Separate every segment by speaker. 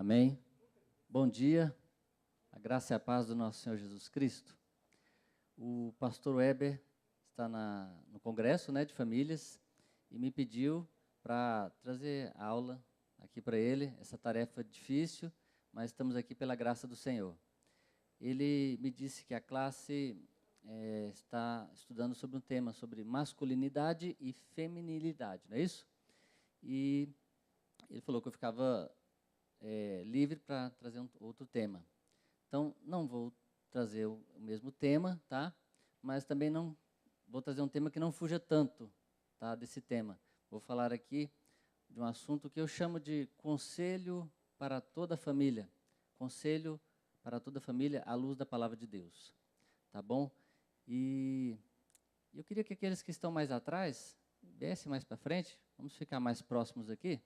Speaker 1: Amém? Bom dia, a graça e a paz do nosso Senhor Jesus Cristo. O pastor Weber está no congresso, de famílias e me pediu para trazer a aula aqui para ele, essa tarefa difícil, mas estamos aqui pela graça do Senhor. Ele me disse que a classe está estudando sobre um tema, sobre masculinidade e feminilidade, não é isso? E ele falou que eu ficava livre para trazer outro tema. Então, não vou trazer o mesmo tema, tá? Mas também não vou trazer um tema que não fuja tanto, tá, desse tema. Vou falar aqui de um assunto que eu chamo de conselho para toda a família. Conselho para toda a família à luz da palavra de Deus. Tá bom? E eu queria que aqueles que estão mais atrás viessem mais para frente. Vamos ficar mais próximos aqui.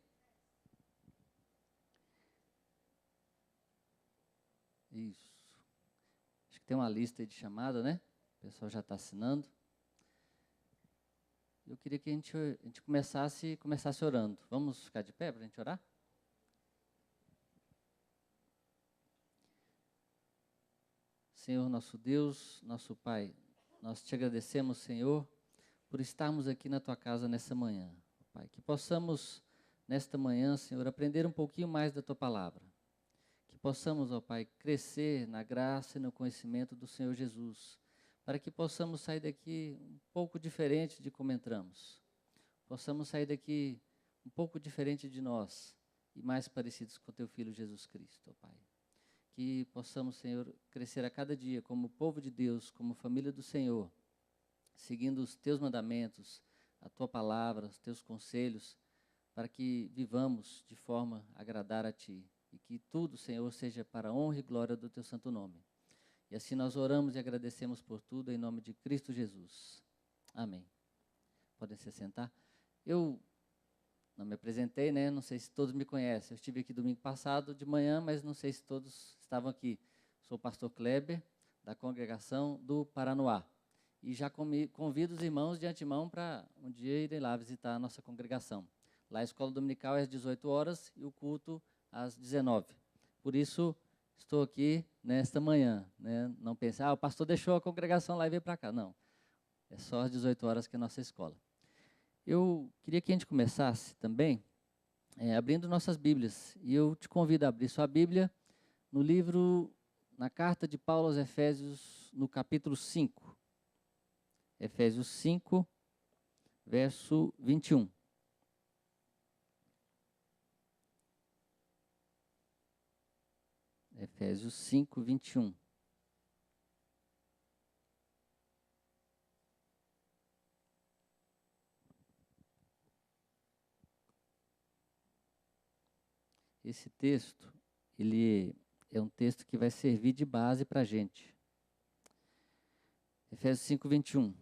Speaker 1: Isso. Acho que tem uma lista aí de chamada, né? O pessoal já está assinando. Eu queria que a gente começasse orando. Vamos ficar de pé para a gente orar? Senhor, nosso Deus, nosso Pai, nós te agradecemos, Senhor, por estarmos aqui na Tua casa nessa manhã. Pai, que possamos, nesta manhã, Senhor, aprender um pouquinho mais da Tua palavra. Que possamos, ó Pai, crescer na graça e no conhecimento do Senhor Jesus, para que possamos sair daqui um pouco diferente de como entramos. Possamos sair daqui um pouco diferente de nós e mais parecidos com Teu Filho Jesus Cristo, ó Pai. Que possamos, Senhor, crescer a cada dia como povo de Deus, como família do Senhor, seguindo os Teus mandamentos, a Tua palavra, os Teus conselhos, para que vivamos de forma a agradar a Ti. E que tudo, Senhor, seja para a honra e glória do Teu santo nome. E assim nós oramos e agradecemos por tudo, em nome de Cristo Jesus. Amém. Podem se sentar. Eu não me apresentei, Não sei se todos me conhecem. Eu estive aqui domingo passado de manhã, mas não sei se todos estavam aqui. Sou o pastor Kleber, da congregação do Paranoá. E já convido os irmãos de antemão para um dia irem lá visitar a nossa congregação. Lá a escola dominical é às 18 horas e o culto às 19. Por isso, estou aqui nesta manhã. Não pense, o pastor deixou a congregação lá e veio para cá. Não, é só às 18 horas que é a nossa escola. Eu queria que a gente começasse também abrindo nossas Bíblias. E eu te convido a abrir sua Bíblia no livro, na carta de Paulo aos Efésios, no capítulo 5. Efésios 5, verso 21. Efésios 5, 21. Esse texto, ele é um texto que vai servir de base para a gente. Efésios 5, 21.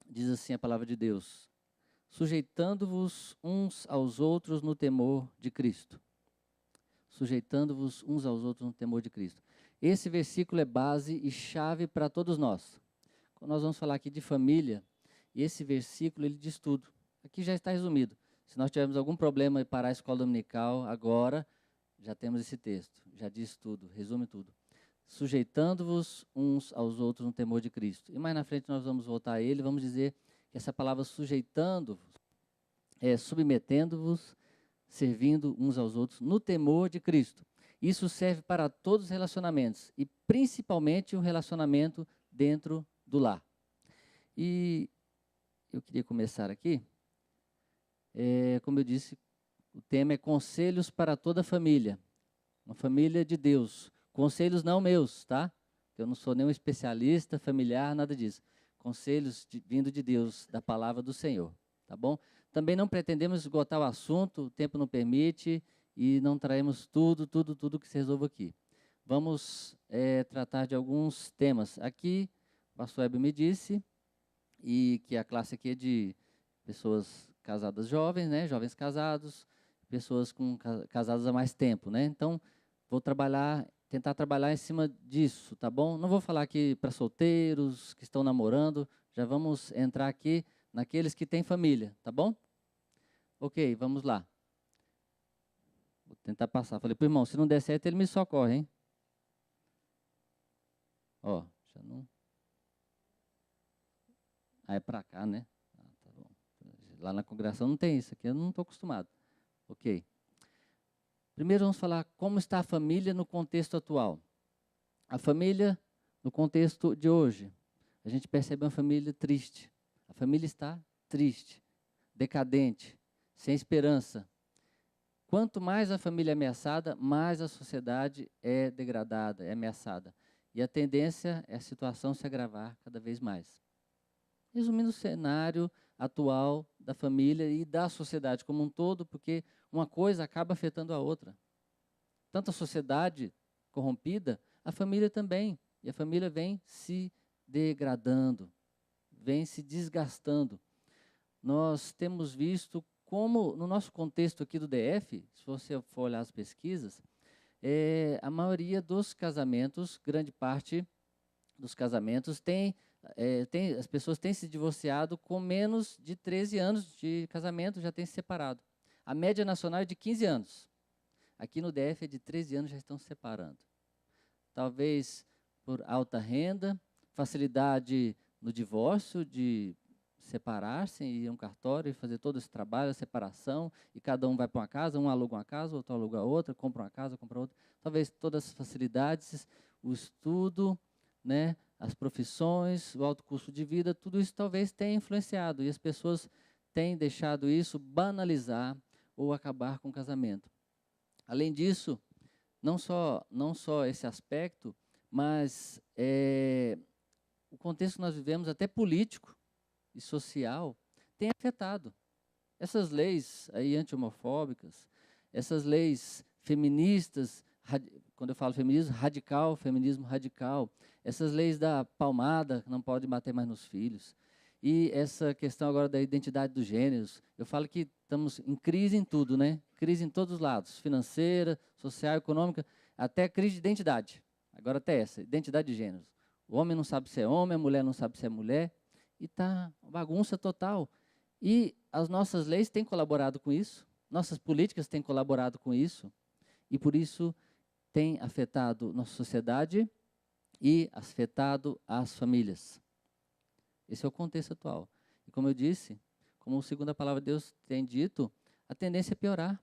Speaker 1: Diz assim a palavra de Deus: sujeitando-vos uns aos outros no temor de Cristo. Sujeitando-vos uns aos outros no temor de Cristo. Esse versículo é base e chave para todos nós. Quando nós vamos falar aqui de família, esse versículo ele diz tudo. Aqui já está resumido. Se nós tivermos algum problema em parar a escola dominical agora, já temos esse texto. Já diz tudo, resume tudo. Sujeitando-vos uns aos outros no temor de Cristo. E mais na frente nós vamos voltar a ele, vamos dizer que essa palavra sujeitando-vos é submetendo-vos, servindo uns aos outros no temor de Cristo. Isso serve para todos os relacionamentos e principalmente o relacionamento dentro do lar. E eu queria começar aqui, como eu disse, o tema é conselhos para toda a família, uma família de Deus. Conselhos não meus, tá? Eu não sou nenhum especialista familiar, nada disso. Conselhos vindo de Deus, da palavra do Senhor, tá bom? Também não pretendemos esgotar o assunto, o tempo não permite, e não traemos tudo que se resolva aqui. Vamos tratar de alguns temas. Aqui, o pastor Hebe me disse, e que a classe aqui é de pessoas casadas jovens, jovens casados, pessoas casadas há mais tempo, Então, vou tentar trabalhar em cima disso, tá bom? Não vou falar aqui para solteiros, que estão namorando, já vamos entrar aqui naqueles que têm família, tá bom? Ok, vamos lá. Vou tentar passar. Falei, pro irmão, se não der certo, ele me socorre, hein? Ó, já não... Ah, é para cá, né? Ah, tá bom. Lá na congregação não tem isso, aqui eu não estou acostumado. Ok. Primeiro vamos falar como está a família no contexto atual. A família no contexto de hoje. A gente percebe uma família triste. A família está triste, decadente, sem esperança. Quanto mais a família é ameaçada, mais a sociedade é degradada, é ameaçada. E a tendência é a situação se agravar cada vez mais. Resumindo o cenário atual da família e da sociedade como um todo, porque uma coisa acaba afetando a outra. Tanto a sociedade corrompida, a família também. E a família vem se degradando, vem se desgastando. Nós temos visto como, no nosso contexto aqui do DF, se você for olhar as pesquisas, a maioria dos casamentos, grande parte dos casamentos, as pessoas têm se divorciado com menos de 13 anos de casamento, já têm se separado. A média nacional é de 15 anos. Aqui no DF é de 13 anos, já estão se separando. Talvez por alta renda, facilidade no divórcio, de separar-se e ir a um cartório e fazer todo esse trabalho, a separação, e cada um vai para uma casa, um aluga uma casa, outro aluga outra, compra uma casa, compra outra. Talvez todas as facilidades, o estudo, né, as profissões, o alto custo de vida, tudo isso talvez tenha influenciado, e as pessoas têm deixado isso banalizar ou acabar com o casamento. Além disso, não só esse aspecto, mas o contexto que nós vivemos, até político e social, tem afetado. Essas leis aí anti-homofóbicas, essas leis feministas, quando eu falo feminismo radical, essas leis da palmada, que não pode bater mais nos filhos, e essa questão agora da identidade dos gêneros, eu falo que estamos em crise em tudo, né? Crise em todos os lados, financeira, social, econômica, até crise de identidade. Agora até essa, identidade de gêneros. O homem não sabe se é homem, a mulher não sabe se é mulher, e está uma bagunça total. E as nossas leis têm colaborado com isso, nossas políticas têm colaborado com isso, e por isso tem afetado nossa sociedade e afetado as famílias. Esse é o contexto atual. E como eu disse, como segundo a palavra de Deus tem dito, a tendência é piorar.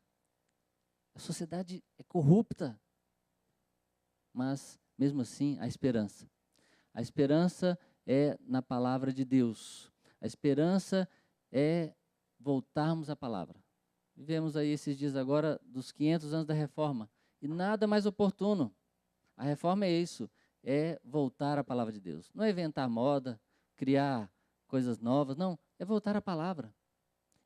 Speaker 1: A sociedade é corrupta, mas mesmo assim há esperança. A esperança é na palavra de Deus. A esperança é voltarmos à palavra. Vivemos aí esses dias agora dos 500 anos da reforma, e nada mais oportuno. A reforma é isso, é voltar à palavra de Deus. Não é inventar moda, criar coisas novas, não, é voltar à palavra.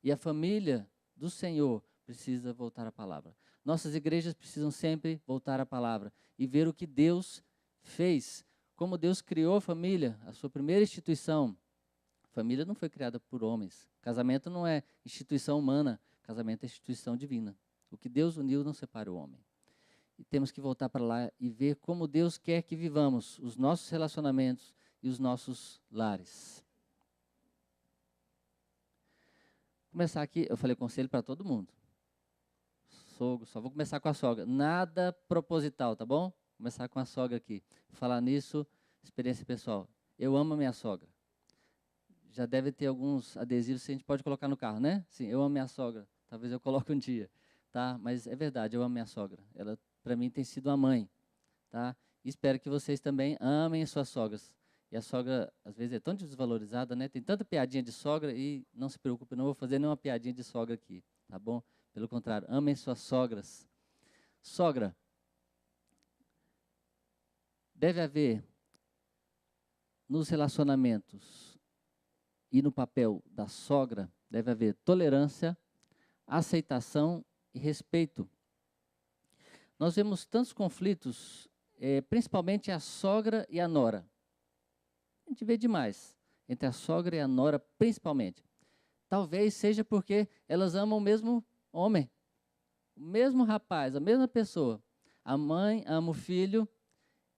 Speaker 1: E a família do Senhor precisa voltar à palavra. Nossas igrejas precisam sempre voltar à palavra e ver o que Deus fez, como Deus criou a família, a sua primeira instituição. A família não foi criada por homens. Casamento não é instituição humana, casamento é instituição divina. O que Deus uniu não separa o homem. E temos que voltar para lá e ver como Deus quer que vivamos os nossos relacionamentos e os nossos lares. Vou começar aqui, eu falei conselho para todo mundo. Sogro, só vou começar com a sogra. Nada proposital, tá bom? Vou começar com a sogra aqui. Falar nisso, experiência pessoal. Eu amo a minha sogra. Já deve ter alguns adesivos que a gente pode colocar no carro, né? Sim, eu amo minha sogra. Talvez eu coloque um dia, tá? Mas é verdade, eu amo minha sogra. Ela, para mim, tem sido uma mãe, tá? E espero que vocês também amem as suas sogras. E a sogra, às vezes, é tão desvalorizada, né? Tem tanta piadinha de sogra e não se preocupe, não vou fazer nenhuma piadinha de sogra aqui, tá bom? Pelo contrário, amem suas sogras. Sogra. Deve haver nos relacionamentos e no papel da sogra, deve haver tolerância, aceitação e respeito. Nós vemos tantos conflitos, principalmente a sogra e a nora. A gente vê demais entre a sogra e a nora, principalmente. Talvez seja porque elas amam o mesmo homem, o mesmo rapaz, a mesma pessoa. A mãe ama o filho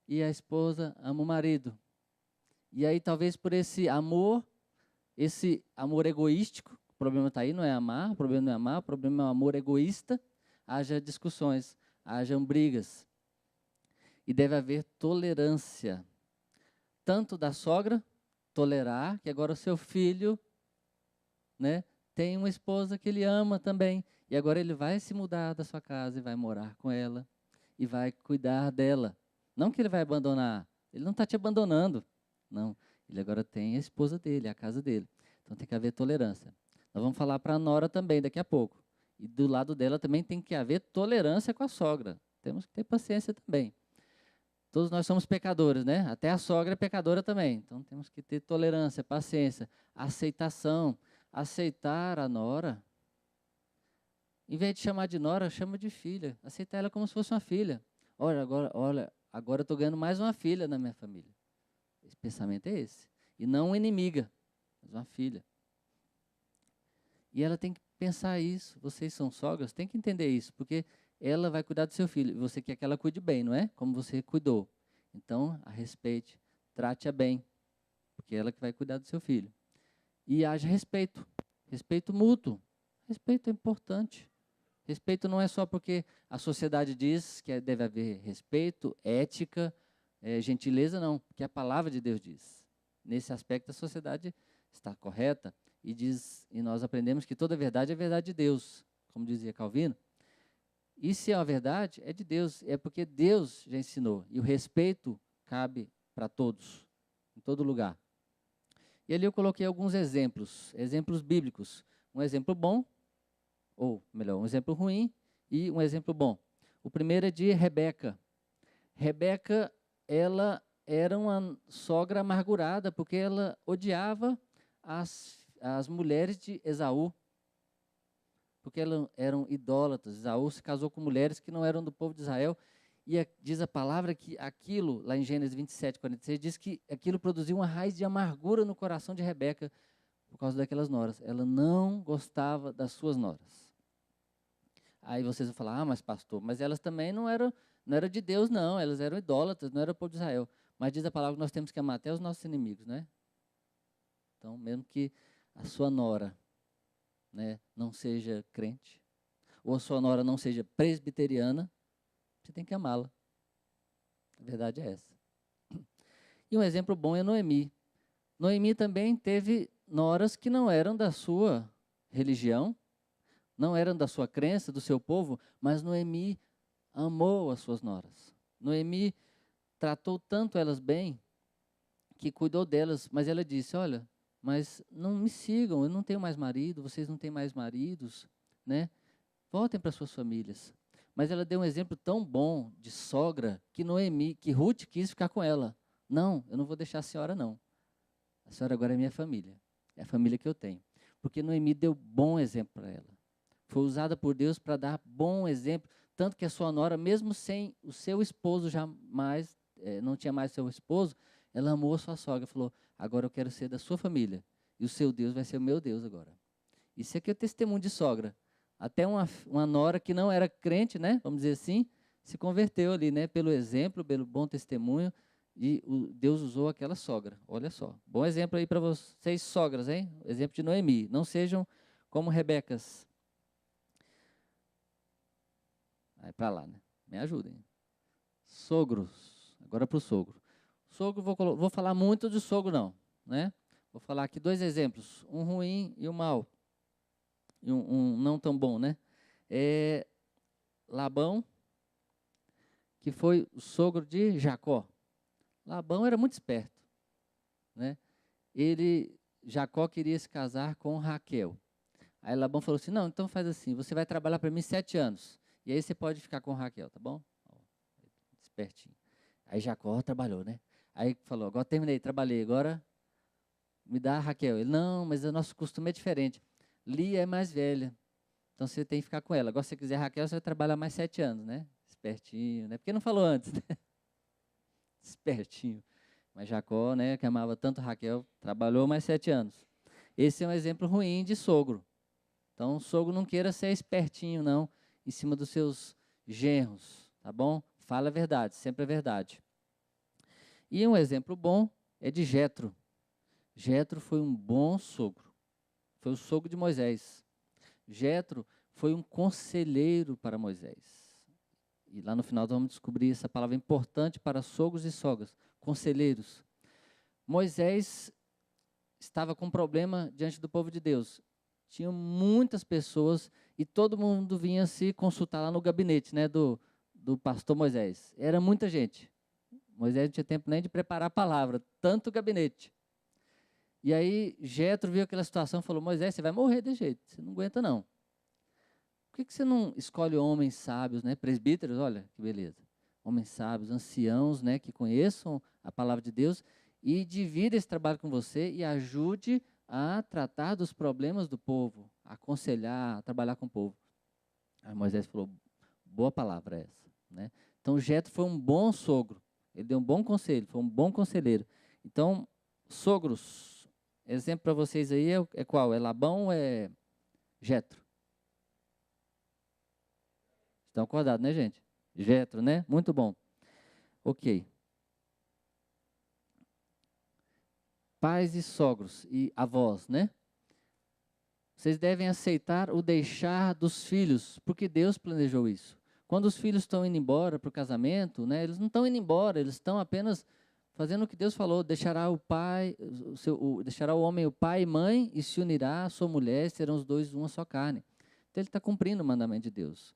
Speaker 1: e a esposa ama o marido. E aí, talvez por esse amor egoístico, o problema está aí, não é amar, o problema não é amar, o problema é o amor egoísta, haja discussões, hajam brigas. E deve haver tolerância, tanto da sogra, tolerar que agora o seu filho, né, tem uma esposa que ele ama também, e agora ele vai se mudar da sua casa e vai morar com ela, e vai cuidar dela. Não que ele vai abandonar, ele não está te abandonando, não. Ele agora tem a esposa dele, a casa dele. Então tem que haver tolerância. Nós vamos falar para a nora também daqui a pouco. E do lado dela também tem que haver tolerância com a sogra. Temos que ter paciência também. Todos nós somos pecadores, né? Até a sogra é pecadora também. Então temos que ter tolerância, paciência, aceitação. Aceitar a nora. Em vez de chamar de nora, chama de filha. Aceitar ela como se fosse uma filha. Olha, agora eu estou ganhando mais uma filha na minha família. Esse pensamento é esse. E não uma inimiga, mas uma filha. E ela tem que pensar isso. Vocês são sogras, tem que entender isso, porque ela vai cuidar do seu filho. E você quer que ela cuide bem, não é? Como você cuidou. Então, a respeite, trate-a bem, porque é ela que vai cuidar do seu filho. E haja respeito, respeito mútuo. Respeito é importante. Respeito não é só porque a sociedade diz que deve haver respeito, ética, gentileza, não, porque a palavra de Deus diz. Nesse aspecto, a sociedade está correta e nós aprendemos que toda verdade é verdade de Deus, como dizia Calvino. E se é uma verdade, é de Deus, é porque Deus já ensinou. E o respeito cabe para todos, em todo lugar. E ali eu coloquei alguns exemplos bíblicos. Um exemplo bom, ou melhor, um exemplo ruim e um exemplo bom. O primeiro é de Rebeca. Rebeca, ela era uma sogra amargurada, porque ela odiava as mulheres de Esaú, porque elas eram idólatras. Esaú se casou com mulheres que não eram do povo de Israel, e diz a palavra que aquilo, lá em Gênesis 27, 46, diz que aquilo produziu uma raiz de amargura no coração de Rebeca, por causa daquelas noras. Ela não gostava das suas noras. Aí vocês vão falar, mas pastor, mas elas também não eram de Deus, não, elas eram idólatras, não era o povo de Israel. Mas diz a palavra que nós temos que amar até os nossos inimigos, né? Então, mesmo que a sua nora, né, não seja crente, ou a sua nora não seja presbiteriana, você tem que amá-la. A verdade é essa. E um exemplo bom é Noemi. Noemi também teve noras que não eram da sua religião, não eram da sua crença, do seu povo, mas Noemi amou as suas noras. Noemi tratou tanto elas bem, que cuidou delas, mas ela disse, olha, mas não me sigam, eu não tenho mais marido, vocês não têm mais maridos, né? Voltem para suas famílias. Mas ela deu um exemplo tão bom de sogra, que Ruth quis ficar com ela. Não, eu não vou deixar a senhora, não. A senhora agora é minha família, é a família que eu tenho. Porque Noemi deu bom exemplo para ela. Foi usada por Deus para dar bom exemplo, tanto que a sua nora, mesmo sem o seu esposo jamais, não tinha mais seu esposo, ela amou a sua sogra, falou, agora eu quero ser da sua família, e o seu Deus vai ser o meu Deus agora. Isso aqui é o testemunho de sogra. Até uma nora que não era crente, né, vamos dizer assim, se converteu ali, né, pelo exemplo, pelo bom testemunho, e Deus usou aquela sogra. Olha só, bom exemplo aí para vocês sogras, hein? Exemplo de Noemi. Não sejam como Rebecas. Vai para lá, né? Me ajudem. Sogros. Agora para o sogro. Sogro, vou falar muito de sogro, não, né? Vou falar aqui dois exemplos, um ruim e um mau. E um não tão bom, né? Labão, que foi o sogro de Jacó. Labão era muito esperto, né? Jacó queria se casar com Raquel. Aí Labão falou assim, não, então faz assim, você vai trabalhar para mim 7 anos, e aí você pode ficar com Raquel, tá bom? Espertinho. Aí Jacó trabalhou, né? Aí falou, agora terminei, trabalhei, agora me dá a Raquel. Ele, não, mas o nosso costume é diferente. Lia é mais velha, então você tem que ficar com ela. Agora, se você quiser Raquel, você vai trabalhar mais 7 anos, né? Espertinho, né? Porque não falou antes, né? Espertinho. Mas Jacó, né, que amava tanto Raquel, trabalhou mais 7 anos. Esse é um exemplo ruim de sogro. Então, sogro não queira ser espertinho, não, em cima dos seus genros, tá bom? Fala a verdade, sempre a verdade. E um exemplo bom é de Jetro. Jetro foi um bom sogro. Foi o sogro de Moisés. Jetro foi um conselheiro para Moisés. E lá no final vamos descobrir essa palavra importante para sogros e sogras, conselheiros. Moisés estava com um problema diante do povo de Deus. Tinham muitas pessoas e todo mundo vinha se consultar lá no gabinete, né, do pastor Moisés. Era muita gente. Moisés não tinha tempo nem de preparar a palavra, tanto gabinete. E aí Jetro viu aquela situação e falou: Moisés, você vai morrer de jeito, você não aguenta não. Por que você não escolhe homens sábios, né, presbíteros? Olha que beleza. Homens sábios, anciãos, né, que conheçam a palavra de Deus e divida esse trabalho com você e ajude a tratar dos problemas do povo, a aconselhar, a trabalhar com o povo. Aí Moisés falou: boa palavra essa, né? Então Jetro foi um bom sogro, ele deu um bom conselho, foi um bom conselheiro. Então, sogros, exemplo para vocês aí é qual? É Labão ou é Jetro? Estão acordados, né, gente? Jetro, né? Muito bom. Ok. Pais e sogros e avós, né? Vocês devem aceitar o deixar dos filhos, porque Deus planejou isso. Quando os filhos estão indo embora para o casamento, né, eles não estão indo embora, eles estão apenas fazendo o que Deus falou: deixará o pai, deixará o homem o pai e mãe e se unirá à sua mulher, serão os dois uma só carne. Então ele está cumprindo o mandamento de Deus.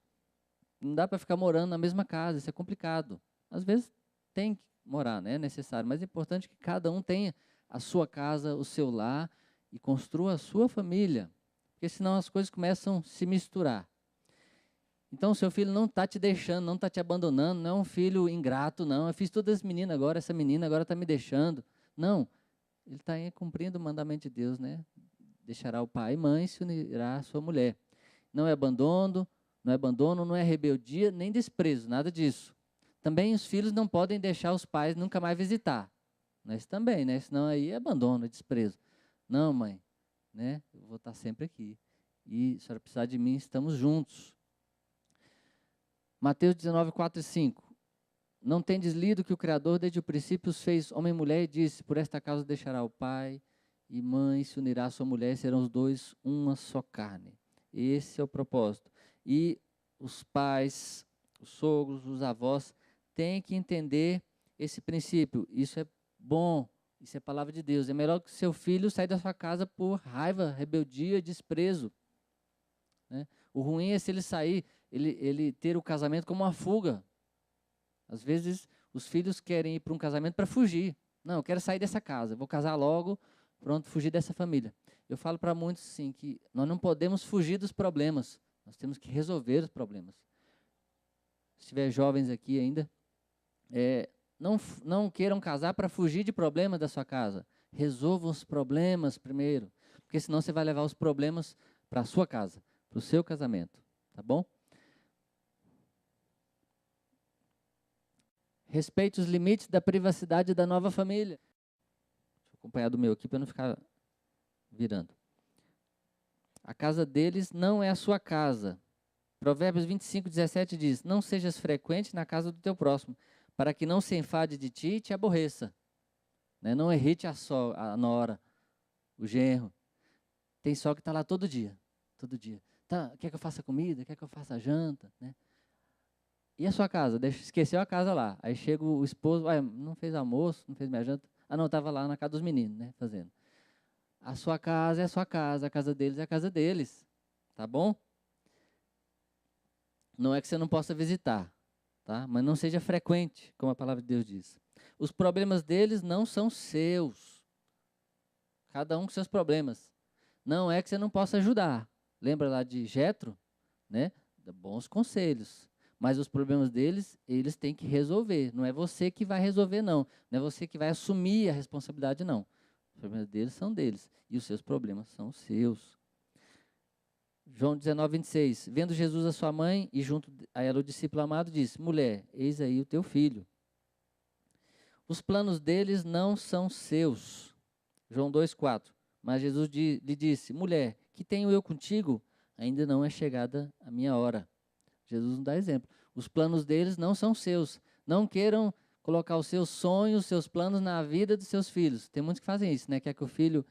Speaker 1: Não dá para ficar morando na mesma casa, isso é complicado. Às vezes tem que morar, né, é necessário, mas é importante que cada um tenha a sua casa, o seu lar e construa a sua família, porque senão as coisas começam a se misturar. Então, o seu filho não está te deixando, não está te abandonando, não é um filho ingrato, não. Eu fiz todas as meninas agora, essa menina agora está me deixando. Não, ele está cumprindo o mandamento de Deus, né? Deixará o pai e mãe e se unirá à sua mulher. Não é abandono, não é rebeldia, nem desprezo, nada disso. Também os filhos não podem deixar os pais nunca mais visitar. Nós também, né? Senão aí é abandono, é desprezo. Não, mãe, né? Eu vou estar sempre aqui. E se a senhora precisar de mim, estamos juntos. Mateus 19, 4 e 5. Não tendes lido que o Criador desde o princípio os fez homem e mulher e disse: por esta causa deixará o pai e mãe, se unirá à sua mulher, e serão os dois uma só carne. Esse é o propósito. E os pais, os sogros, os avós têm que entender esse princípio. Isso é bom, isso é palavra de Deus. É melhor que seu filho saia da sua casa por raiva, rebeldia, desprezo, né? O ruim é se ele sair, ele ter o casamento como uma fuga. Às vezes os filhos querem ir para um casamento para fugir. Não, eu quero sair dessa casa, vou casar logo, pronto, fugir dessa família. Eu falo para muitos sim que nós não podemos fugir dos problemas, nós temos que resolver os problemas. Se tiver jovens aqui ainda, não queiram casar para fugir de problemas da sua casa. Resolvam os problemas primeiro, porque senão você vai levar os problemas para a sua casa, para o seu casamento, tá bom? Respeite os limites da privacidade da nova família. Deixa eu acompanhar do meu aqui para não ficar virando. A casa deles não é a sua casa. Provérbios 25, 17 diz: não sejas frequente na casa do teu próximo, para que não se enfade de ti e te aborreça. Né? Não irrite a nora, o genro. Tem só que está lá todo dia. Todo dia. Tá, quer que eu faça comida? Quer que eu faça janta? Né? E a sua casa? Esqueceu a casa lá. Aí chega o esposo, não fez almoço, não fez minha janta. Ah, não, estava lá na casa dos meninos, né, fazendo. A sua casa é a sua casa, a casa deles é a casa deles. Tá bom? Não é que você não possa visitar, tá? Mas não seja frequente, como a palavra de Deus diz. Os problemas deles não são seus. Cada um com seus problemas. Não é que você não possa ajudar. Lembra lá de Jetro, né? Bons conselhos. Mas os problemas deles, eles têm que resolver. Não é você que vai resolver, não. Não é você que vai assumir a responsabilidade, não. Os problemas deles são deles. E os seus problemas são os seus. João 19, 26. Vendo Jesus a sua mãe e junto a ela o discípulo amado, disse: mulher, eis aí o teu filho. Os planos deles não são seus. João 2, 4. Mas Jesus lhe disse: mulher, que tenho eu contigo? Ainda não é chegada a minha hora. Jesus nos dá exemplo. Os planos deles não são seus. Não queiram colocar os seus sonhos, os seus planos na vida dos seus filhos. Tem muitos que fazem isso, né? Quer que o filho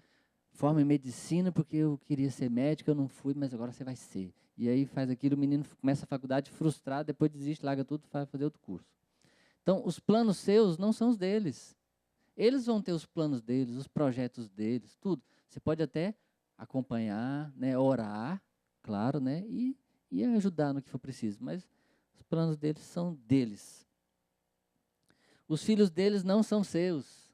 Speaker 1: forme medicina porque eu queria ser médico, eu não fui, mas agora você vai ser. E aí faz aquilo, o menino começa a faculdade frustrado, depois desiste, larga tudo, vai fazer outro curso. Então, os planos seus não são os deles. Eles vão ter os planos deles, os projetos deles, tudo. Você pode até acompanhar, né, orar, claro, né, e ajudar no que for preciso, mas os planos deles são deles. Os filhos deles não são seus.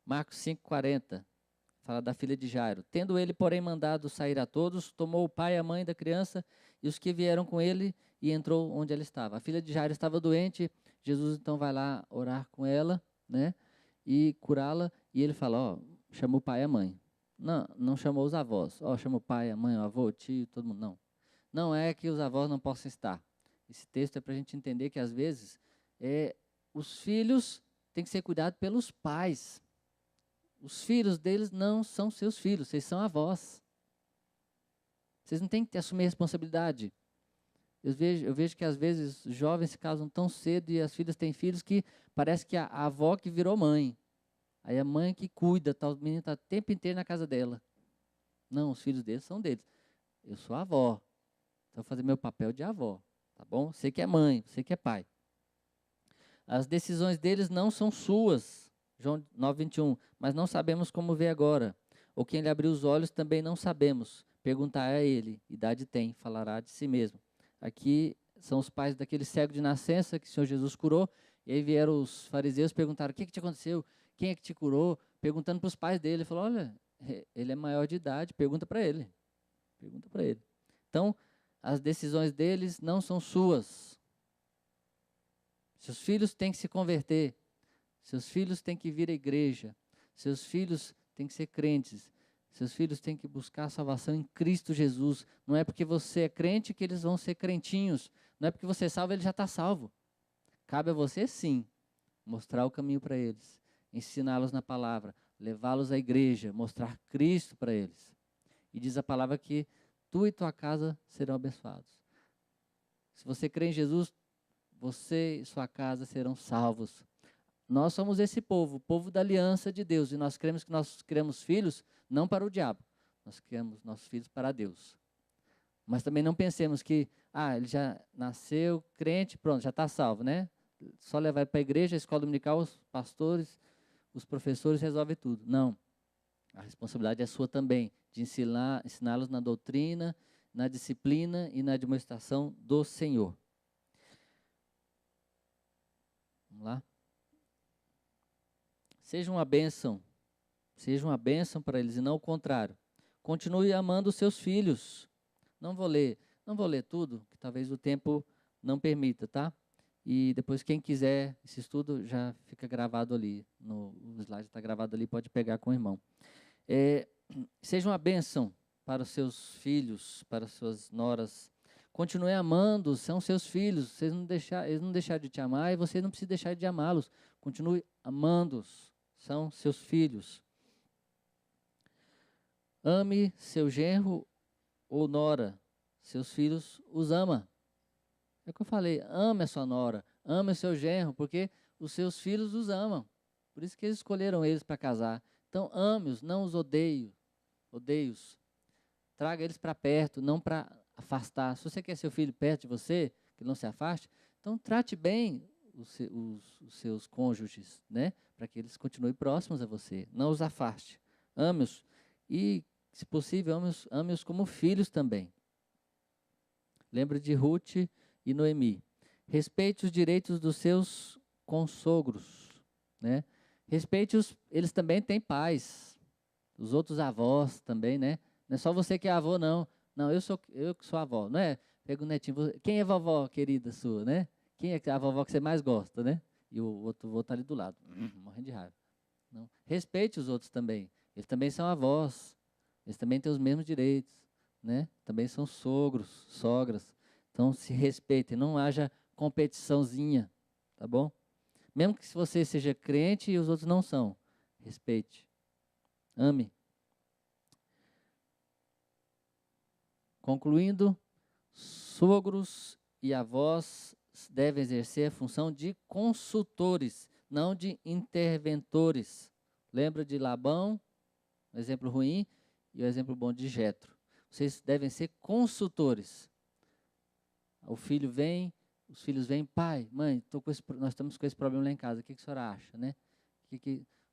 Speaker 1: Marcos 5,40, fala da filha de Jairo. Tendo ele, porém, mandado sair a todos, tomou o pai e a mãe da criança e os que vieram com ele e entrou onde ela estava. A filha de Jairo estava doente, Jesus então vai lá orar com ela, né, e curá-la, e ele fala, ó, chamou o pai e a mãe. Não, não chamou os avós. Ó, chamou o pai, a mãe, o avô, o tio, todo mundo. Não. Não é que os avós não possam estar. Esse texto é para a gente entender que, às vezes, os filhos têm que ser cuidados pelos pais. Os filhos deles não são seus filhos, vocês são avós. Vocês não têm que assumir a responsabilidade. Eu vejo que, às vezes, jovens se casam tão cedo e as filhas têm filhos que parece que a avó que virou mãe. Aí a mãe que cuida, tal, o menino está o tempo inteiro na casa dela. Não, os filhos deles são deles. Eu sou a avó, então vou fazer meu papel de avó, tá bom? Você que é mãe, você que é pai. As decisões deles não são suas, João 9,21, mas não sabemos como ver agora. Ou quem lhe abriu os olhos também não sabemos. Perguntai a ele, idade tem, falará de si mesmo. Aqui são os pais daquele cego de nascença que o Senhor Jesus curou, e aí vieram os fariseus, perguntaram, o que te aconteceu? Quem é que te curou? Perguntando para os pais dele. Ele falou, olha, ele é maior de idade, pergunta para ele. Pergunta para ele. Então, as decisões deles não são suas. Seus filhos têm que se converter. Seus filhos têm que vir à igreja. Seus filhos têm que ser crentes. Seus filhos têm que buscar a salvação em Cristo Jesus. Não é porque você é crente que eles vão ser crentinhos. Não é porque você é salvo, ele já está salvo. Cabe a você, sim, mostrar o caminho para eles. Ensiná-los na palavra. Levá-los à igreja. Mostrar Cristo para eles. E diz a palavra que tu e tua casa serão abençoados. Se você crê em Jesus, você e sua casa serão salvos. Nós somos esse povo, o povo da aliança de Deus. E nós cremos que nós criamos filhos não para o diabo. Nós criamos nossos filhos para Deus. Mas também não pensemos que, ele já nasceu crente, pronto, já está salvo, né? Só levar ele para a igreja, a escola dominical, os pastores, os professores resolvem tudo. Não. A responsabilidade é sua também, de ensiná-los na doutrina, na disciplina e na administração do Senhor. Vamos lá? Seja uma bênção para eles e não o contrário. Continue amando os seus filhos. Não vou ler tudo, que talvez o tempo não permita, tá? E depois quem quiser esse estudo já fica gravado ali, o slide está gravado ali, pode pegar com o irmão. Seja uma bênção para os seus filhos, para as suas noras. Continue amando, são seus filhos. Eles não deixaram de te amar e você não precisa deixar de amá-los. Continue amando-os, são seus filhos. Ame seu genro ou nora, seus filhos os ama. É o que eu falei, ame a sua nora, ame o seu genro, porque os seus filhos os amam. Por isso que eles escolheram eles para casar. Então, ame-os, não os odeie-os. Traga eles para perto, não para afastar. Se você quer seu filho perto de você, que não se afaste, então trate bem os seus cônjuges, né? Para que eles continuem próximos a você. Não os afaste. Ame-os e, se possível, ame-os como filhos também. Lembre de Ruth e Noemi. Respeite os direitos dos seus consogros, né? Respeite-os, eles também têm pais. Os outros avós também, né? Não é só você que é avô, não. Não, eu que sou avó, não é? Pega o netinho. Quem é a vovó querida sua, né? Quem é a vovó que você mais gosta, né? E o outro avô está ali do lado, morrendo de raiva. Não. Respeite os outros também. Eles também são avós. Eles também têm os mesmos direitos, né? Também são sogros, sogras. Então, se respeitem. Não haja competiçãozinha, tá bom? Mesmo que você seja crente e os outros não são. Respeite. Ame. Concluindo, sogros e avós devem exercer a função de consultores, não de interventores. Lembra de Labão, o exemplo ruim, e o exemplo bom de Jetro. Vocês devem ser consultores. O filho vem, os filhos vêm, pai, mãe, nós estamos com esse problema lá em casa, o que a senhora acha, né?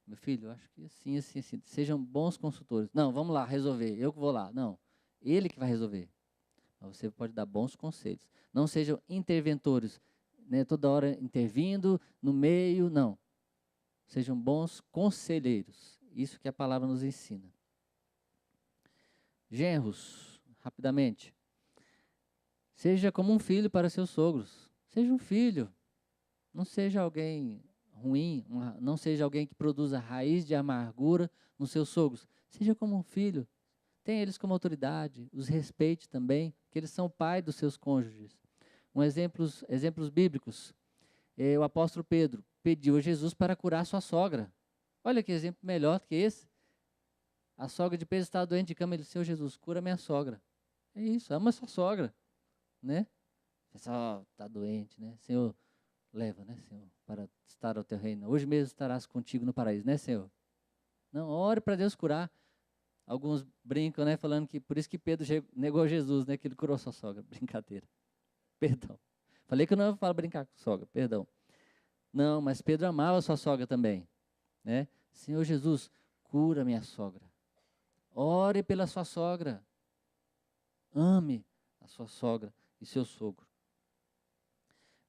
Speaker 1: Meu filho, eu acho que assim, assim, assim. Sejam bons consultores. Não, vamos lá, resolver, eu que vou lá. Não, ele que vai resolver. Mas você pode dar bons conselhos. Não sejam interventores, né, toda hora intervindo no meio, não. Sejam bons conselheiros. Isso que a palavra nos ensina. Genros, rapidamente. Seja como um filho para seus sogros. Seja um filho. Não seja alguém ruim, não seja alguém que produza raiz de amargura nos seus sogros. Seja como um filho. Tenha eles como autoridade. Os respeite também, porque eles são o pai dos seus cônjuges. Exemplos bíblicos. O apóstolo Pedro pediu a Jesus para curar sua sogra. Olha que exemplo melhor do que esse. A sogra de Pedro estava doente de cama. Ele disse: Senhor Jesus, cura minha sogra. É isso, ama sua sogra, né? Pessoal, está doente, né? Senhor, leva, né, Senhor, para estar ao teu reino. Hoje mesmo estarás contigo no paraíso, né, Senhor? Não, ore para Deus curar. Alguns brincam, né, falando que por isso que Pedro negou Jesus, né, que ele curou sua sogra. Brincadeira. Perdão. Falei que eu não falo brincar com sogra, perdão. Não, mas Pedro amava sua sogra também, né? Senhor Jesus, cura minha sogra. Ore pela sua sogra. Ame a sua sogra e seu sogro.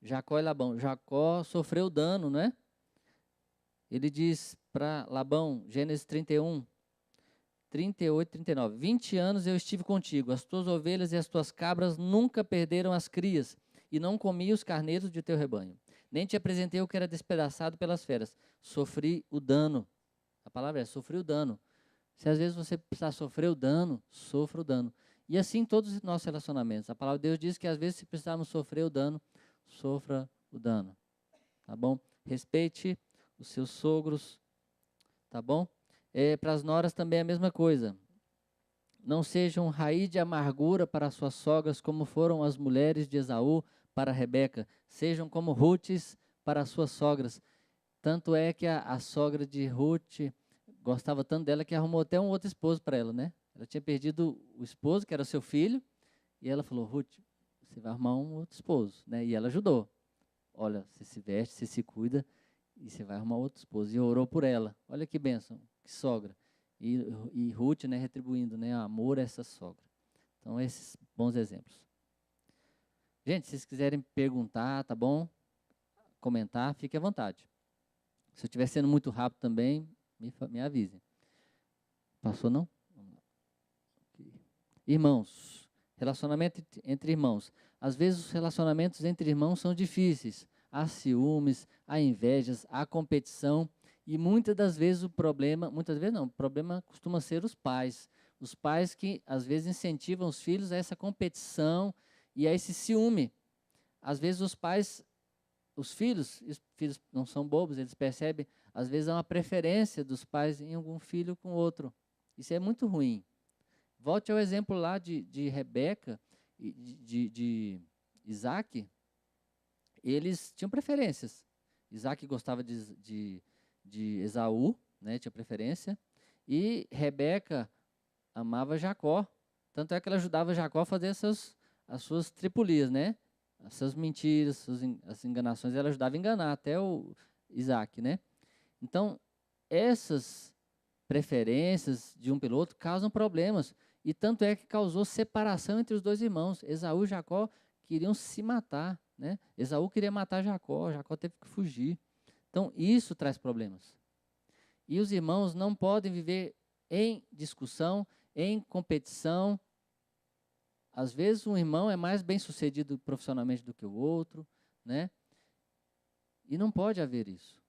Speaker 1: Jacó e Labão. Jacó sofreu dano, né? Ele diz para Labão, Gênesis 31, 38, 39. 20 anos eu estive contigo, as tuas ovelhas e as tuas cabras nunca perderam as crias, e não comi os carneiros de teu rebanho. Nem te apresentei o que era despedaçado pelas feras. Sofri o dano. A palavra é sofri o dano. Se às vezes você precisar sofrer o dano, sofra o dano. E assim todos os nossos relacionamentos. A palavra de Deus diz que às vezes se precisarmos sofrer o dano, sofra o dano. Tá bom? Respeite os seus sogros. Tá bom? Para as noras também é a mesma coisa. Não sejam raiz de amargura para as suas sogras, como foram as mulheres de Esaú para Rebeca. Sejam como Rutes para as suas sogras. Tanto é que a sogra de Ruth gostava tanto dela que arrumou até um outro esposo para ela, né? Ela tinha perdido o esposo, que era o seu filho, e ela falou: Ruth, você vai arrumar um outro esposo, né? E ela ajudou. Olha, você se veste, você se cuida, e você vai arrumar outro esposo. E orou por ela. Olha que bênção, que sogra. E Ruth, né, retribuindo, né, amor a essa sogra. Então, esses bons exemplos. Gente, se vocês quiserem perguntar, tá bom? Comentar, fique à vontade. Se eu estiver sendo muito rápido também, me avise. Passou, não? Irmãos, relacionamento entre irmãos. Às vezes os relacionamentos entre irmãos são difíceis. Há ciúmes, há invejas, há competição. E muitas das vezes o problema costuma ser os pais. Os pais que às vezes incentivam os filhos a essa competição e a esse ciúme. Às vezes os filhos não são bobos, eles percebem, às vezes há uma preferência dos pais em algum filho com outro. Isso é muito ruim. Volte ao exemplo lá de Rebeca e de Isaac. Eles tinham preferências. Isaac gostava de Esaú, né, tinha preferência, e Rebeca amava Jacó. Tanto é que ela ajudava Jacó a fazer as suas tripulias, né? As suas mentiras, as enganações, ela ajudava a enganar até o Isaac, né? Então, essas preferências de um pelo outro causam problemas. E tanto é que causou separação entre os dois irmãos. Esaú e Jacó queriam se matar, né? Esaú queria matar Jacó, Jacó teve que fugir. Então, isso traz problemas. E os irmãos não podem viver em discussão, em competição. Às vezes um irmão é mais bem-sucedido profissionalmente do que o outro, né? E não pode haver isso.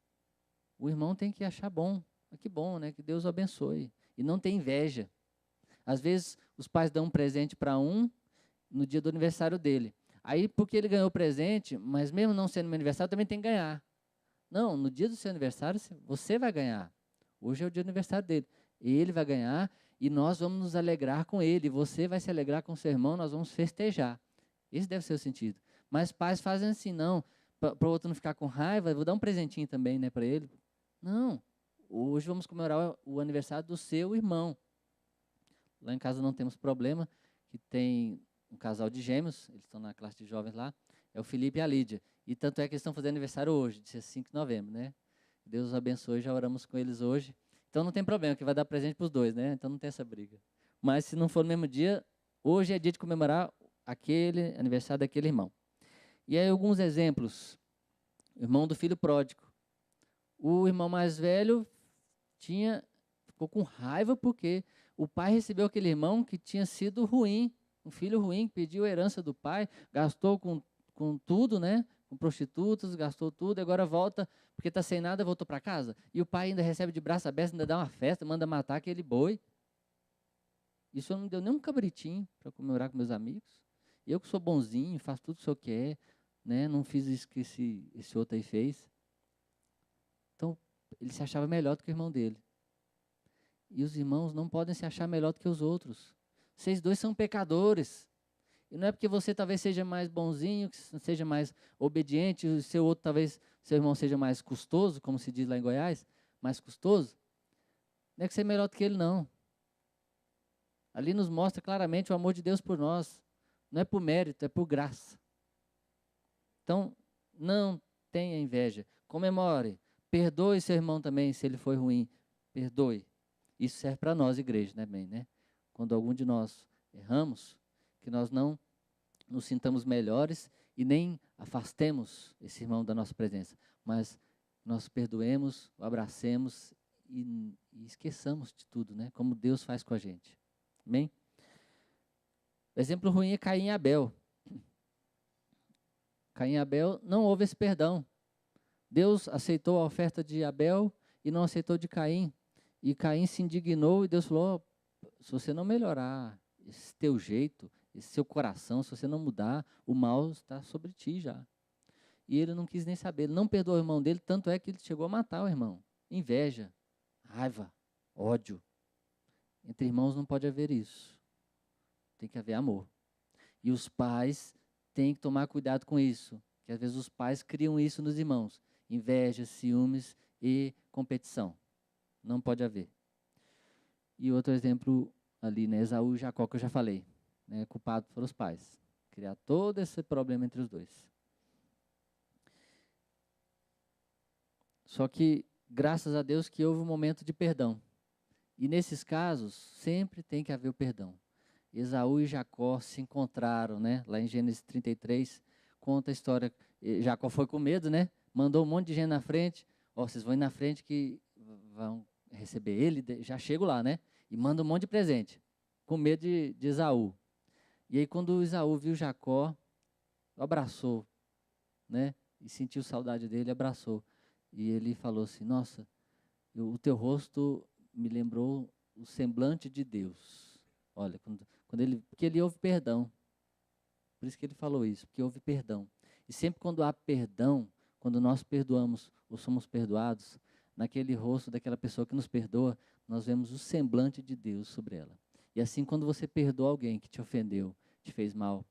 Speaker 1: O irmão tem que achar bom. Que bom, né? Que Deus o abençoe. E não tem inveja. Às vezes os pais dão um presente para um no dia do aniversário dele. Aí porque ele ganhou o presente, mas mesmo não sendo meu aniversário, também tem que ganhar. Não, no dia do seu aniversário você vai ganhar. Hoje é o dia do aniversário dele. Ele vai ganhar e nós vamos nos alegrar com ele. Você vai se alegrar com seu irmão, nós vamos festejar. Esse deve ser o sentido. Mas pais fazem assim, não, para o outro não ficar com raiva, eu vou dar um presentinho também, né, para ele. Não, hoje vamos comemorar o aniversário do seu irmão. Lá em casa não temos problema. que tem um casal de gêmeos, eles estão na classe de jovens lá, é o Felipe e a Lídia. E tanto é que eles estão fazendo aniversário hoje, dia 5 de novembro, né? Deus os abençoe, já oramos com eles hoje. Então não tem problema, que vai dar presente para os dois, né? Então não tem essa briga. Mas se não for no mesmo dia, hoje é dia de comemorar aquele aniversário daquele irmão. E aí alguns exemplos. Irmão do filho pródigo. O irmão mais velho ficou com raiva porque o pai recebeu aquele irmão que tinha sido ruim, um filho ruim, pediu a herança do pai, gastou com tudo, né? Com prostitutas, gastou tudo, e agora volta, porque está sem nada, voltou para casa. E o pai ainda recebe de braço aberto, ainda dá uma festa, manda matar aquele boi. Isso não me deu nem um cabritinho para comemorar com meus amigos. Eu que sou bonzinho, faço tudo o que o senhor quer, né? Não fiz isso que esse outro aí fez. Então, ele se achava melhor do que o irmão dele. E os irmãos não podem se achar melhor do que os outros. Vocês dois são pecadores. E não é porque você talvez seja mais bonzinho, que seja mais obediente, o seu outro talvez, seu irmão seja mais custoso, como se diz lá em Goiás, mais custoso. Não é que você é melhor do que ele, não. Ali nos mostra claramente o amor de Deus por nós. Não é por mérito, é por graça. Então, não tenha inveja. Comemore. Perdoe seu irmão também, se ele foi ruim. Perdoe. Isso serve para nós, igreja, né? Quando algum de nós erramos, que nós não nos sintamos melhores e nem afastemos esse irmão da nossa presença, mas nós perdoemos, o abracemos e esqueçamos de tudo, né? Como Deus faz com a gente. Amém? O exemplo ruim é Caim e Abel. Caim e Abel não houve esse perdão. Deus aceitou a oferta de Abel e não aceitou de Caim. E Caim se indignou e Deus falou, se você não melhorar esse teu jeito, esse seu coração, se você não mudar, o mal está sobre ti já. E ele não quis nem saber, ele não perdoou o irmão dele, tanto é que ele chegou a matar o irmão. Inveja, raiva, ódio. Entre irmãos não pode haver isso. Tem que haver amor. E os pais têm que tomar cuidado com isso, que às vezes os pais criam isso nos irmãos. Inveja, ciúmes e competição. Não pode haver. E outro exemplo ali, né, Esaú e Jacó, que eu já falei. Né, culpado foram os pais. Criar todo esse problema entre os dois. Só que, graças a Deus, que houve um momento de perdão. E nesses casos, sempre tem que haver o perdão. Esaú e Jacó se encontraram, né? Lá em Gênesis 33, conta a história. Jacó foi com medo, né? Mandou um monte de gente na frente. Ó, vocês vão ir na frente que vão receber ele, já chego lá, né? E manda um monte de presente, com medo de Esaú. E aí quando Esaú viu Jacó, abraçou, né? E sentiu saudade dele, abraçou. E ele falou assim, nossa, o teu rosto me lembrou o semblante de Deus. Olha, porque ele houve perdão. Por isso que ele falou isso, porque houve perdão. E sempre quando há perdão, quando nós perdoamos ou somos perdoados, naquele rosto daquela pessoa que nos perdoa, nós vemos o semblante de Deus sobre ela. E assim, quando você perdoa alguém que te ofendeu, te fez mal,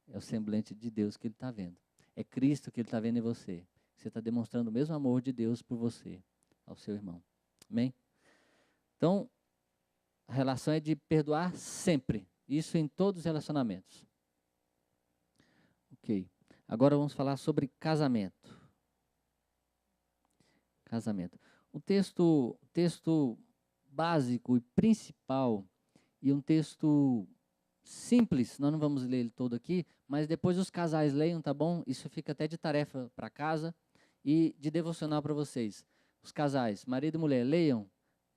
Speaker 1: é o semblante de Deus que ele está vendo. É Cristo que ele está vendo em você. Você está demonstrando o mesmo amor de Deus por você, ao seu irmão. Amém? Então, a relação é de perdoar sempre. Isso em todos os relacionamentos. Ok. Agora vamos falar sobre casamento. Casamento. O texto básico e principal, e um texto simples, nós não vamos ler ele todo aqui, mas depois os casais leiam, tá bom? Isso fica até de tarefa para casa e de devocional para vocês. Os casais, marido e mulher, leiam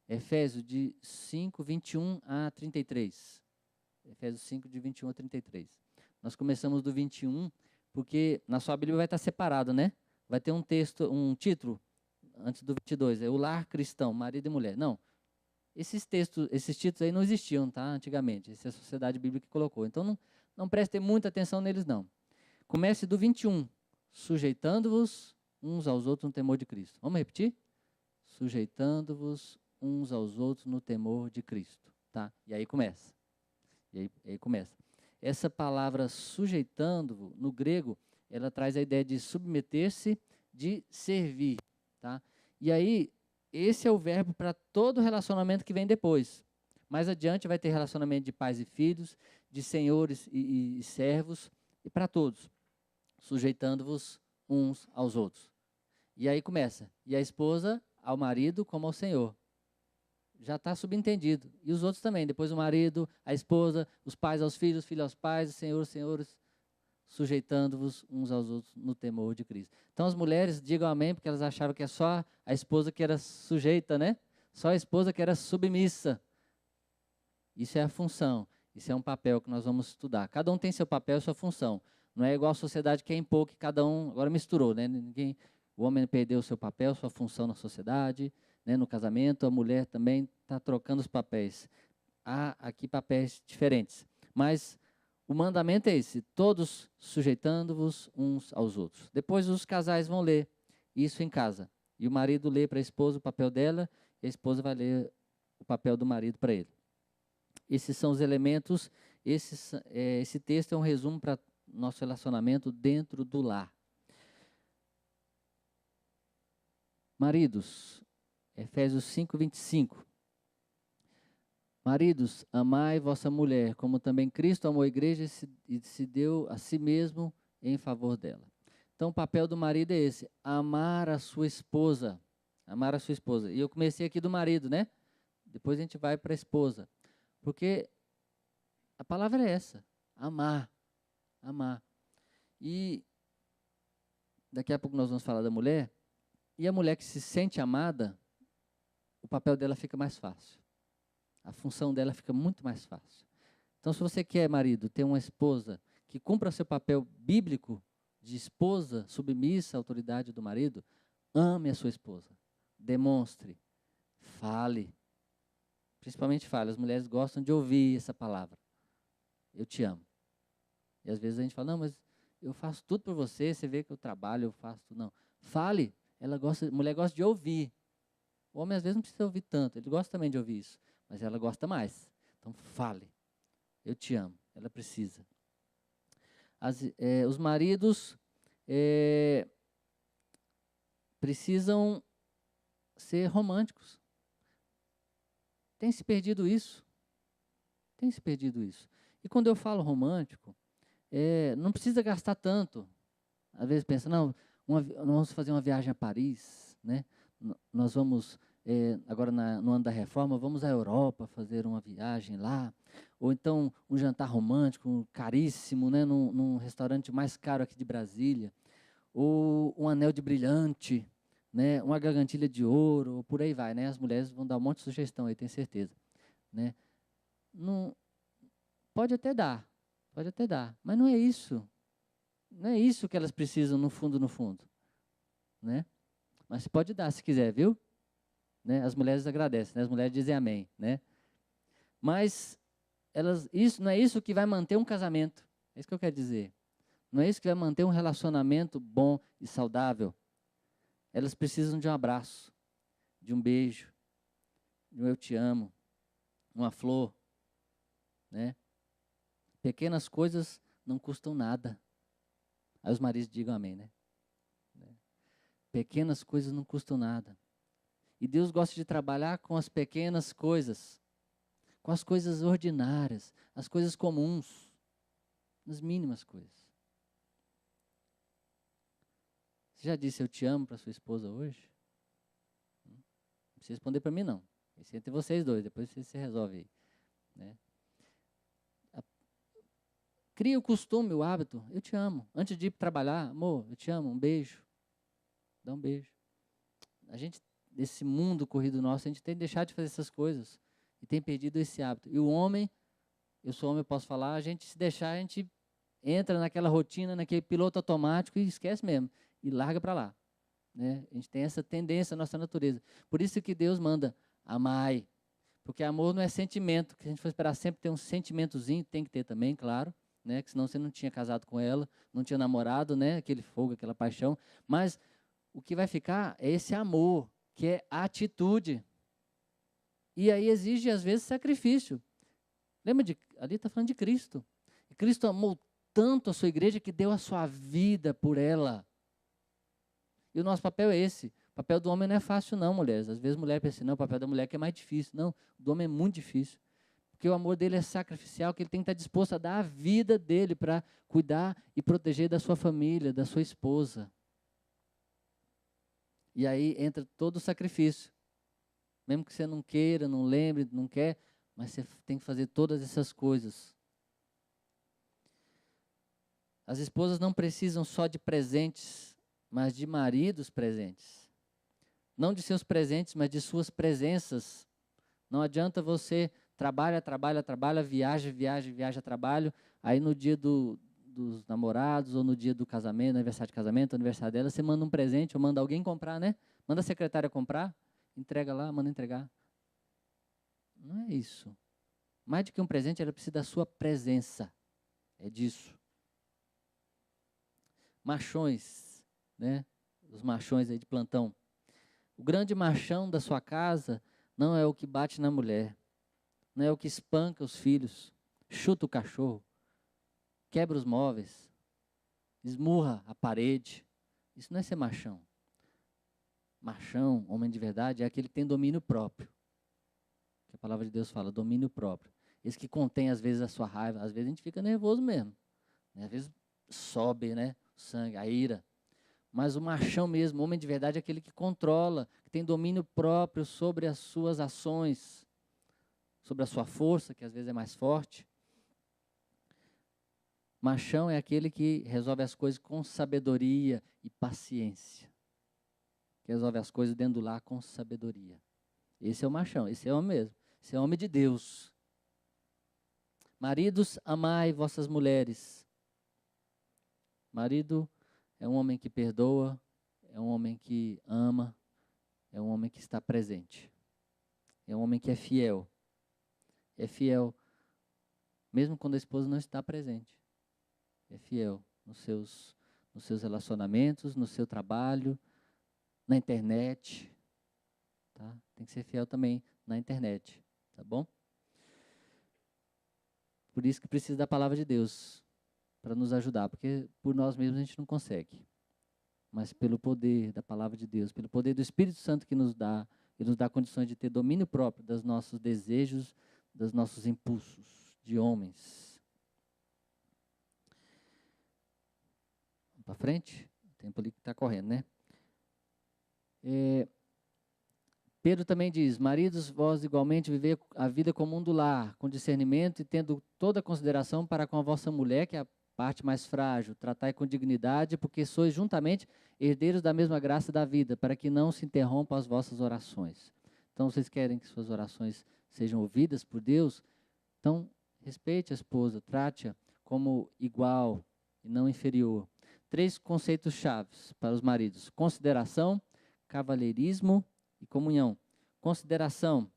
Speaker 1: Efésios de 5, 21 a 33. Efésios 5, de 21 a 33. Nós começamos do 21, porque na sua Bíblia vai estar separado, né? Vai ter um texto, um título, antes do 22, é o lar cristão, marido e mulher. Não, esses títulos aí não existiam, tá? Antigamente, essa é a Sociedade Bíblica que colocou. Então, não prestem muita atenção neles, não. Comece do 21, sujeitando-vos uns aos outros no temor de Cristo. Vamos repetir? Sujeitando-vos uns aos outros no temor de Cristo, tá? E aí começa. E aí começa. Essa palavra sujeitando, no grego, ela traz a ideia de submeter-se, de servir, tá? E aí, esse é o verbo para todo relacionamento que vem depois. Mais adiante vai ter relacionamento de pais e filhos, de senhores e servos, e para todos, sujeitando-vos uns aos outros. E aí começa, e a esposa ao marido como ao Senhor. Já está subentendido. E os outros também, depois o marido, a esposa, os pais aos filhos, filhos aos pais, os senhores, sujeitando-vos uns aos outros no temor de Cristo. Então as mulheres digam amém, porque elas achavam que é só a esposa que era sujeita, né? Só a esposa que era submissa. Isso é a função, isso é um papel que nós vamos estudar. Cada um tem seu papel e sua função. Não é igual a sociedade que é impor que cada um, agora misturou, né? O homem perdeu o seu papel, sua função na sociedade, né? No casamento, a mulher também está trocando os papéis. Há aqui papéis diferentes, mas o mandamento é esse, todos sujeitando-vos uns aos outros. Depois os casais vão ler isso em casa. E o marido lê para a esposa o papel dela, e a esposa vai ler o papel do marido para ele. Esses são os elementos, esse texto é um resumo para nosso relacionamento dentro do lar. Maridos, Efésios 5, 25. Maridos, amai vossa mulher, como também Cristo amou a igreja e se deu a si mesmo em favor dela. Então, o papel do marido é esse, amar a sua esposa. Amar a sua esposa. E eu comecei aqui do marido, né? Depois a gente vai para a esposa. Porque a palavra é essa, amar, amar. E daqui a pouco nós vamos falar da mulher. E a mulher que se sente amada, o papel dela fica mais fácil. A função dela fica muito mais fácil. Então, se você quer, marido, ter uma esposa que cumpra seu papel bíblico de esposa submissa à autoridade do marido, ame a sua esposa. Demonstre. Fale. Principalmente fale. As mulheres gostam de ouvir essa palavra. Eu te amo. E às vezes a gente fala, não, mas eu faço tudo por você, você vê que eu trabalho, eu faço tudo. Não. Fale. A mulher gosta de ouvir. O homem às vezes não precisa ouvir tanto, ele gosta também de ouvir isso. Mas ela gosta mais. Então fale. Eu te amo. Ela precisa. Os maridos precisam ser românticos. Tem se perdido isso. Tem se perdido isso. E quando eu falo romântico, não precisa gastar tanto. Às vezes pensa, não, nós vamos fazer uma viagem a Paris, né? Nós vamos, agora no ano da reforma, vamos à Europa fazer uma viagem lá. Ou então um jantar romântico, caríssimo, né? Num restaurante mais caro aqui de Brasília. Ou um anel de brilhante, né? Uma gargantilha de ouro, ou por aí vai, né? As mulheres vão dar um monte de sugestão aí, tenho certeza. Né? Não, pode até dar, mas não é isso. Não é isso que elas precisam no fundo, né? Mas pode dar se quiser, viu? Né? As mulheres agradecem, né? As mulheres dizem amém, né? Mas isso não é isso que vai manter um casamento. É isso que eu quero dizer. Não é isso que vai manter um relacionamento bom e saudável. Elas precisam de um abraço, de um beijo, de um eu te amo, uma flor, né? Pequenas coisas não custam nada. Aí os maridos digam amém, né? Pequenas coisas não custam nada. E Deus gosta de trabalhar com as pequenas coisas, com as coisas ordinárias, as coisas comuns, as mínimas coisas. Você já disse eu te amo para sua esposa hoje? Não precisa responder para mim, não. Isso é entre vocês dois, depois você se resolve aí. Né? Cria o costume, o hábito, eu te amo. Antes de ir trabalhar, amor, eu te amo, um beijo. Dá um beijo. A gente, nesse mundo corrido nosso, a gente tem que deixar de fazer essas coisas. E tem perdido esse hábito. E o homem, eu sou homem, eu posso falar, a gente se deixar, a gente entra naquela rotina, naquele piloto automático e esquece mesmo. E larga para lá. Né? A gente tem essa tendência na nossa natureza. Por isso que Deus manda, amai. Porque amor não é sentimento, que a gente for esperar sempre ter um sentimentozinho, tem que ter também, claro. Né? Que senão você não tinha casado com ela, não tinha namorado, né? Aquele fogo, aquela paixão. Mas o que vai ficar é esse amor, que é atitude. E aí exige, às vezes, sacrifício. Lembra ali está falando de Cristo. E Cristo amou tanto a sua igreja que deu a sua vida por ela. E o nosso papel é esse. O papel do homem não é fácil não, mulheres. Às vezes a mulher pensa assim, não, o papel da mulher que é mais difícil. Não, o do homem é muito difícil. Porque o amor dele é sacrificial, que ele tem que estar disposto a dar a vida dele para cuidar e proteger da sua família, da sua esposa. E aí entra todo o sacrifício. Mesmo que você não queira, não lembre, não quer, mas você tem que fazer todas essas coisas. As esposas não precisam só de presentes, mas de maridos presentes. Não de seus presentes, mas de suas presenças. Não adianta você trabalha, viaja, trabalho, aí no dia dos namorados, ou no dia do casamento, aniversário de casamento, aniversário dela, você manda um presente, ou manda alguém comprar, né? Manda a secretária comprar, entrega lá, manda entregar. Não é isso. Mais do que um presente, ela precisa da sua presença. É disso. Machões, né? Os machões aí de plantão. O grande machão da sua casa não é o que bate na mulher, não é o que espanca os filhos, chuta o cachorro, quebra os móveis, esmurra a parede. Isso não é ser machão. Machão, homem de verdade, é aquele que tem domínio próprio. Que a palavra de Deus fala, domínio próprio. Esse que contém, às vezes, a sua raiva. Às vezes a gente fica nervoso mesmo. Né? Às vezes sobe, né? O sangue, a ira. Mas o machão mesmo, o homem de verdade, é aquele que controla, que tem domínio próprio sobre as suas ações, sobre a sua força, que às vezes é mais forte. Machão é aquele que resolve as coisas com sabedoria e paciência. Que resolve as coisas dentro do lar com sabedoria. Esse é o machão, esse é o homem mesmo. Esse é o homem de Deus. Maridos, amai vossas mulheres. Marido é um homem que perdoa, é um homem que ama, é um homem que está presente. É um homem que é fiel. É fiel, mesmo quando a esposa não está presente. É fiel nos seus relacionamentos, no seu trabalho, na internet. Tá? Tem que ser fiel também na internet, tá bom? Por isso que precisa da palavra de Deus, para nos ajudar, porque por nós mesmos a gente não consegue. Mas pelo poder da palavra de Deus, pelo poder do Espírito Santo que nos dá, ele nos dá condições de ter domínio próprio dos nossos desejos, dos nossos impulsos de homens. Vamos para frente? O tempo ali que está correndo, né? Pedro também diz, maridos, vós igualmente vivei a vida comum do lar, com discernimento e tendo toda consideração para com a vossa mulher, que é a parte mais frágil, tratai com dignidade, porque sois juntamente herdeiros da mesma graça da vida, para que não se interrompam as vossas orações. Então, vocês querem que suas orações sejam ouvidas por Deus? Então, respeite a esposa, trate-a como igual e não inferior. 3 conceitos chaves para os maridos: consideração, cavalheirismo e comunhão. Consideração.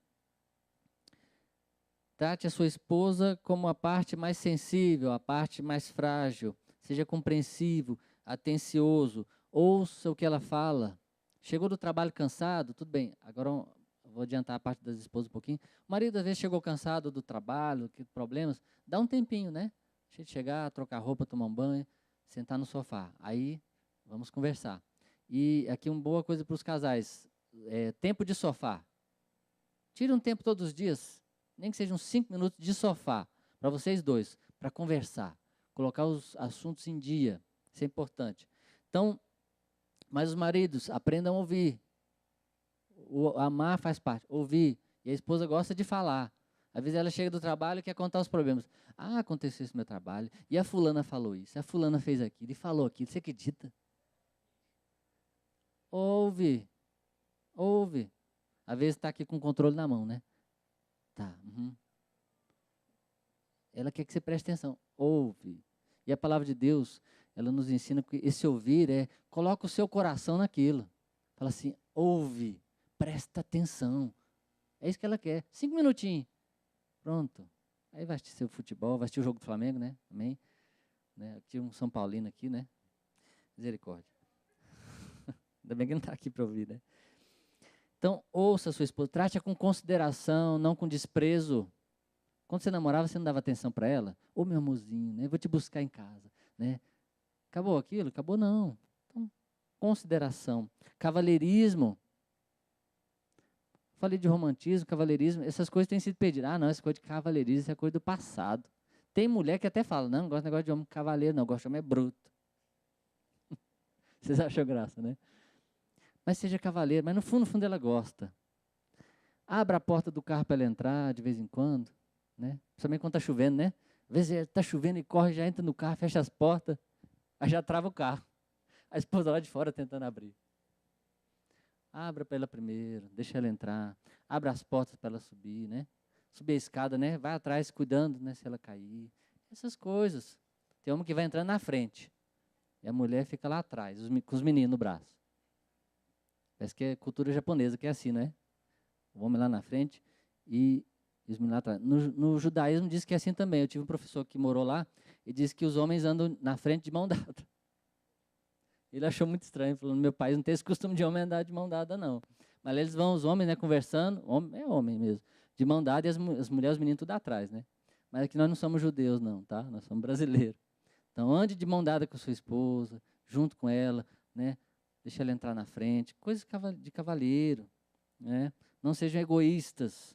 Speaker 1: Trate a sua esposa como a parte mais sensível, a parte mais frágil. Seja compreensivo, atencioso. Ouça o que ela fala. Chegou do trabalho cansado? Tudo bem. Agora eu vou adiantar a parte das esposas um pouquinho. O marido às vezes chegou cansado do trabalho, que problemas. Dá um tempinho, né? Deixa ele chegar, trocar roupa, tomar um banho, sentar no sofá. Aí vamos conversar. E aqui uma boa coisa para os casais. Tempo de sofá. Tire um tempo todos os dias. Nem que sejam 5 minutos de sofá, para vocês dois, para conversar, colocar os assuntos em dia, isso é importante. Então, mas os maridos, aprendam a ouvir, amar faz parte, ouvir, e a esposa gosta de falar, às vezes ela chega do trabalho e quer contar os problemas, aconteceu isso no meu trabalho, e a fulana falou isso, a fulana fez aquilo, e falou aquilo, você acredita? Ouve, às vezes está aqui com o controle na mão, né? Tá. Ela quer que você preste atenção. Ouve. E a palavra de Deus, ela nos ensina que esse ouvir coloca o seu coração naquilo. Fala assim, ouve, presta atenção. É isso que ela quer. 5 minutinhos. Pronto. Aí vai assistir seu futebol, vai assistir o jogo do Flamengo, né? Amém? Né? Tinha um São Paulino aqui, né? Misericórdia. Ainda bem que ele não está aqui para ouvir, né? Então, ouça a sua esposa, trate-a com consideração, não com desprezo. Quando você namorava, você não dava atenção para ela? Ô, meu amorzinho, né? Vou te buscar em casa, né? Acabou aquilo? Acabou não. Então, consideração. Cavalheirismo. Falei de romantismo, cavalheirismo, essas coisas têm sido perdidas. Ah, não, essa coisa de cavalheirismo, isso é coisa do passado. Tem mulher que até fala, não gosto de negócio de homem cavaleiro, não, gosto de homem é bruto. Vocês acham graça, né? Mas seja cavaleiro, mas no fundo ela gosta. Abra a porta do carro para ela entrar de vez em quando, né? Principalmente quando está chovendo, né? Às vezes está chovendo e corre, já entra no carro, fecha as portas, aí já trava o carro. A esposa lá de fora tentando abrir. Abra para ela primeiro, deixa ela entrar. Abra as portas para ela subir, né? Subir a escada, né? Vai atrás cuidando, né? Se ela cair. Essas coisas. Tem homem que vai entrando na frente. E a mulher fica lá atrás, com os meninos no braço. Parece que é cultura japonesa, que é assim, né? O homem lá na frente e os meninos lá atrás. No judaísmo diz que é assim também. Eu tive um professor que morou lá e disse que os homens andam na frente de mão dada. Ele achou muito estranho, falando, meu pai não tem esse costume de homem andar de mão dada, não. Mas eles vão, os homens, né, conversando, homem, é homem mesmo, de mão dada, e as mulheres, os meninos tudo atrás, né? Mas aqui nós não somos judeus, não, tá? Nós somos brasileiros. Então, ande de mão dada com sua esposa, junto com ela, né? Deixa ela entrar na frente, coisas de cavalheiro, né? Não sejam egoístas.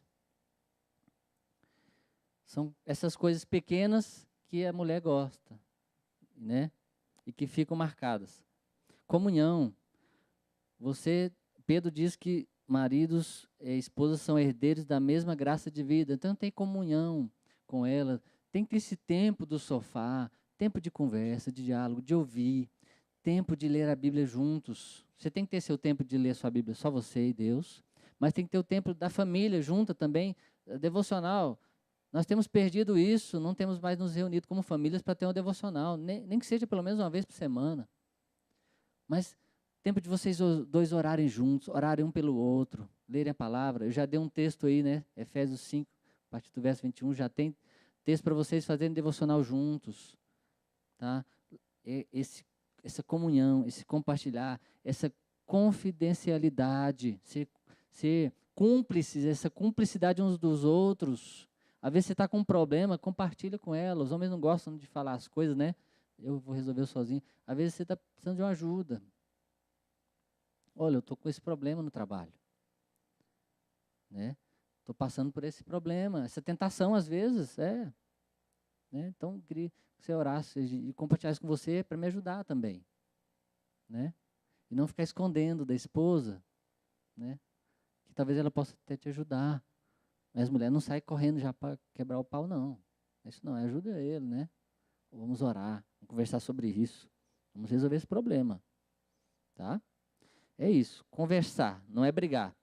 Speaker 1: São essas coisas pequenas que a mulher gosta, né? E que ficam marcadas. Comunhão. Pedro diz que maridos e esposas são herdeiros da mesma graça de vida. Então tem comunhão com ela. Tem que ter esse tempo do sofá, tempo de conversa, de diálogo, de ouvir, tempo de ler a Bíblia juntos. Você tem que ter seu tempo de ler sua Bíblia, só você e Deus. Mas tem que ter o tempo da família junta também, devocional. Nós temos perdido isso, não temos mais nos reunido como famílias para ter um devocional, nem que seja pelo menos uma vez por semana. Mas tempo de vocês dois orarem juntos, orarem um pelo outro, lerem a palavra. Eu já dei um texto aí, né? Efésios 5, a partir do verso 21, já tem texto para vocês fazerem devocional juntos. Tá? Essa comunhão, esse compartilhar, essa confidencialidade, ser cúmplices, essa cumplicidade uns dos outros. Às vezes você está com um problema, compartilha com ela. Os homens não gostam de falar as coisas, né? Eu vou resolver sozinho. Às vezes você está precisando de uma ajuda. Olha, eu estou com esse problema no trabalho. Né? Estou passando por esse problema, essa tentação às vezes. Né? Então, queria que você orasse e compartilhasse com você para me ajudar também. Né? E não ficar escondendo da esposa, né? Que talvez ela possa até te ajudar. Mas a mulher não sai correndo já para quebrar o pau, não. Isso não, ajuda ele, né? Vamos orar, vamos conversar sobre isso. Vamos resolver esse problema. Tá? É isso, conversar, não é brigar.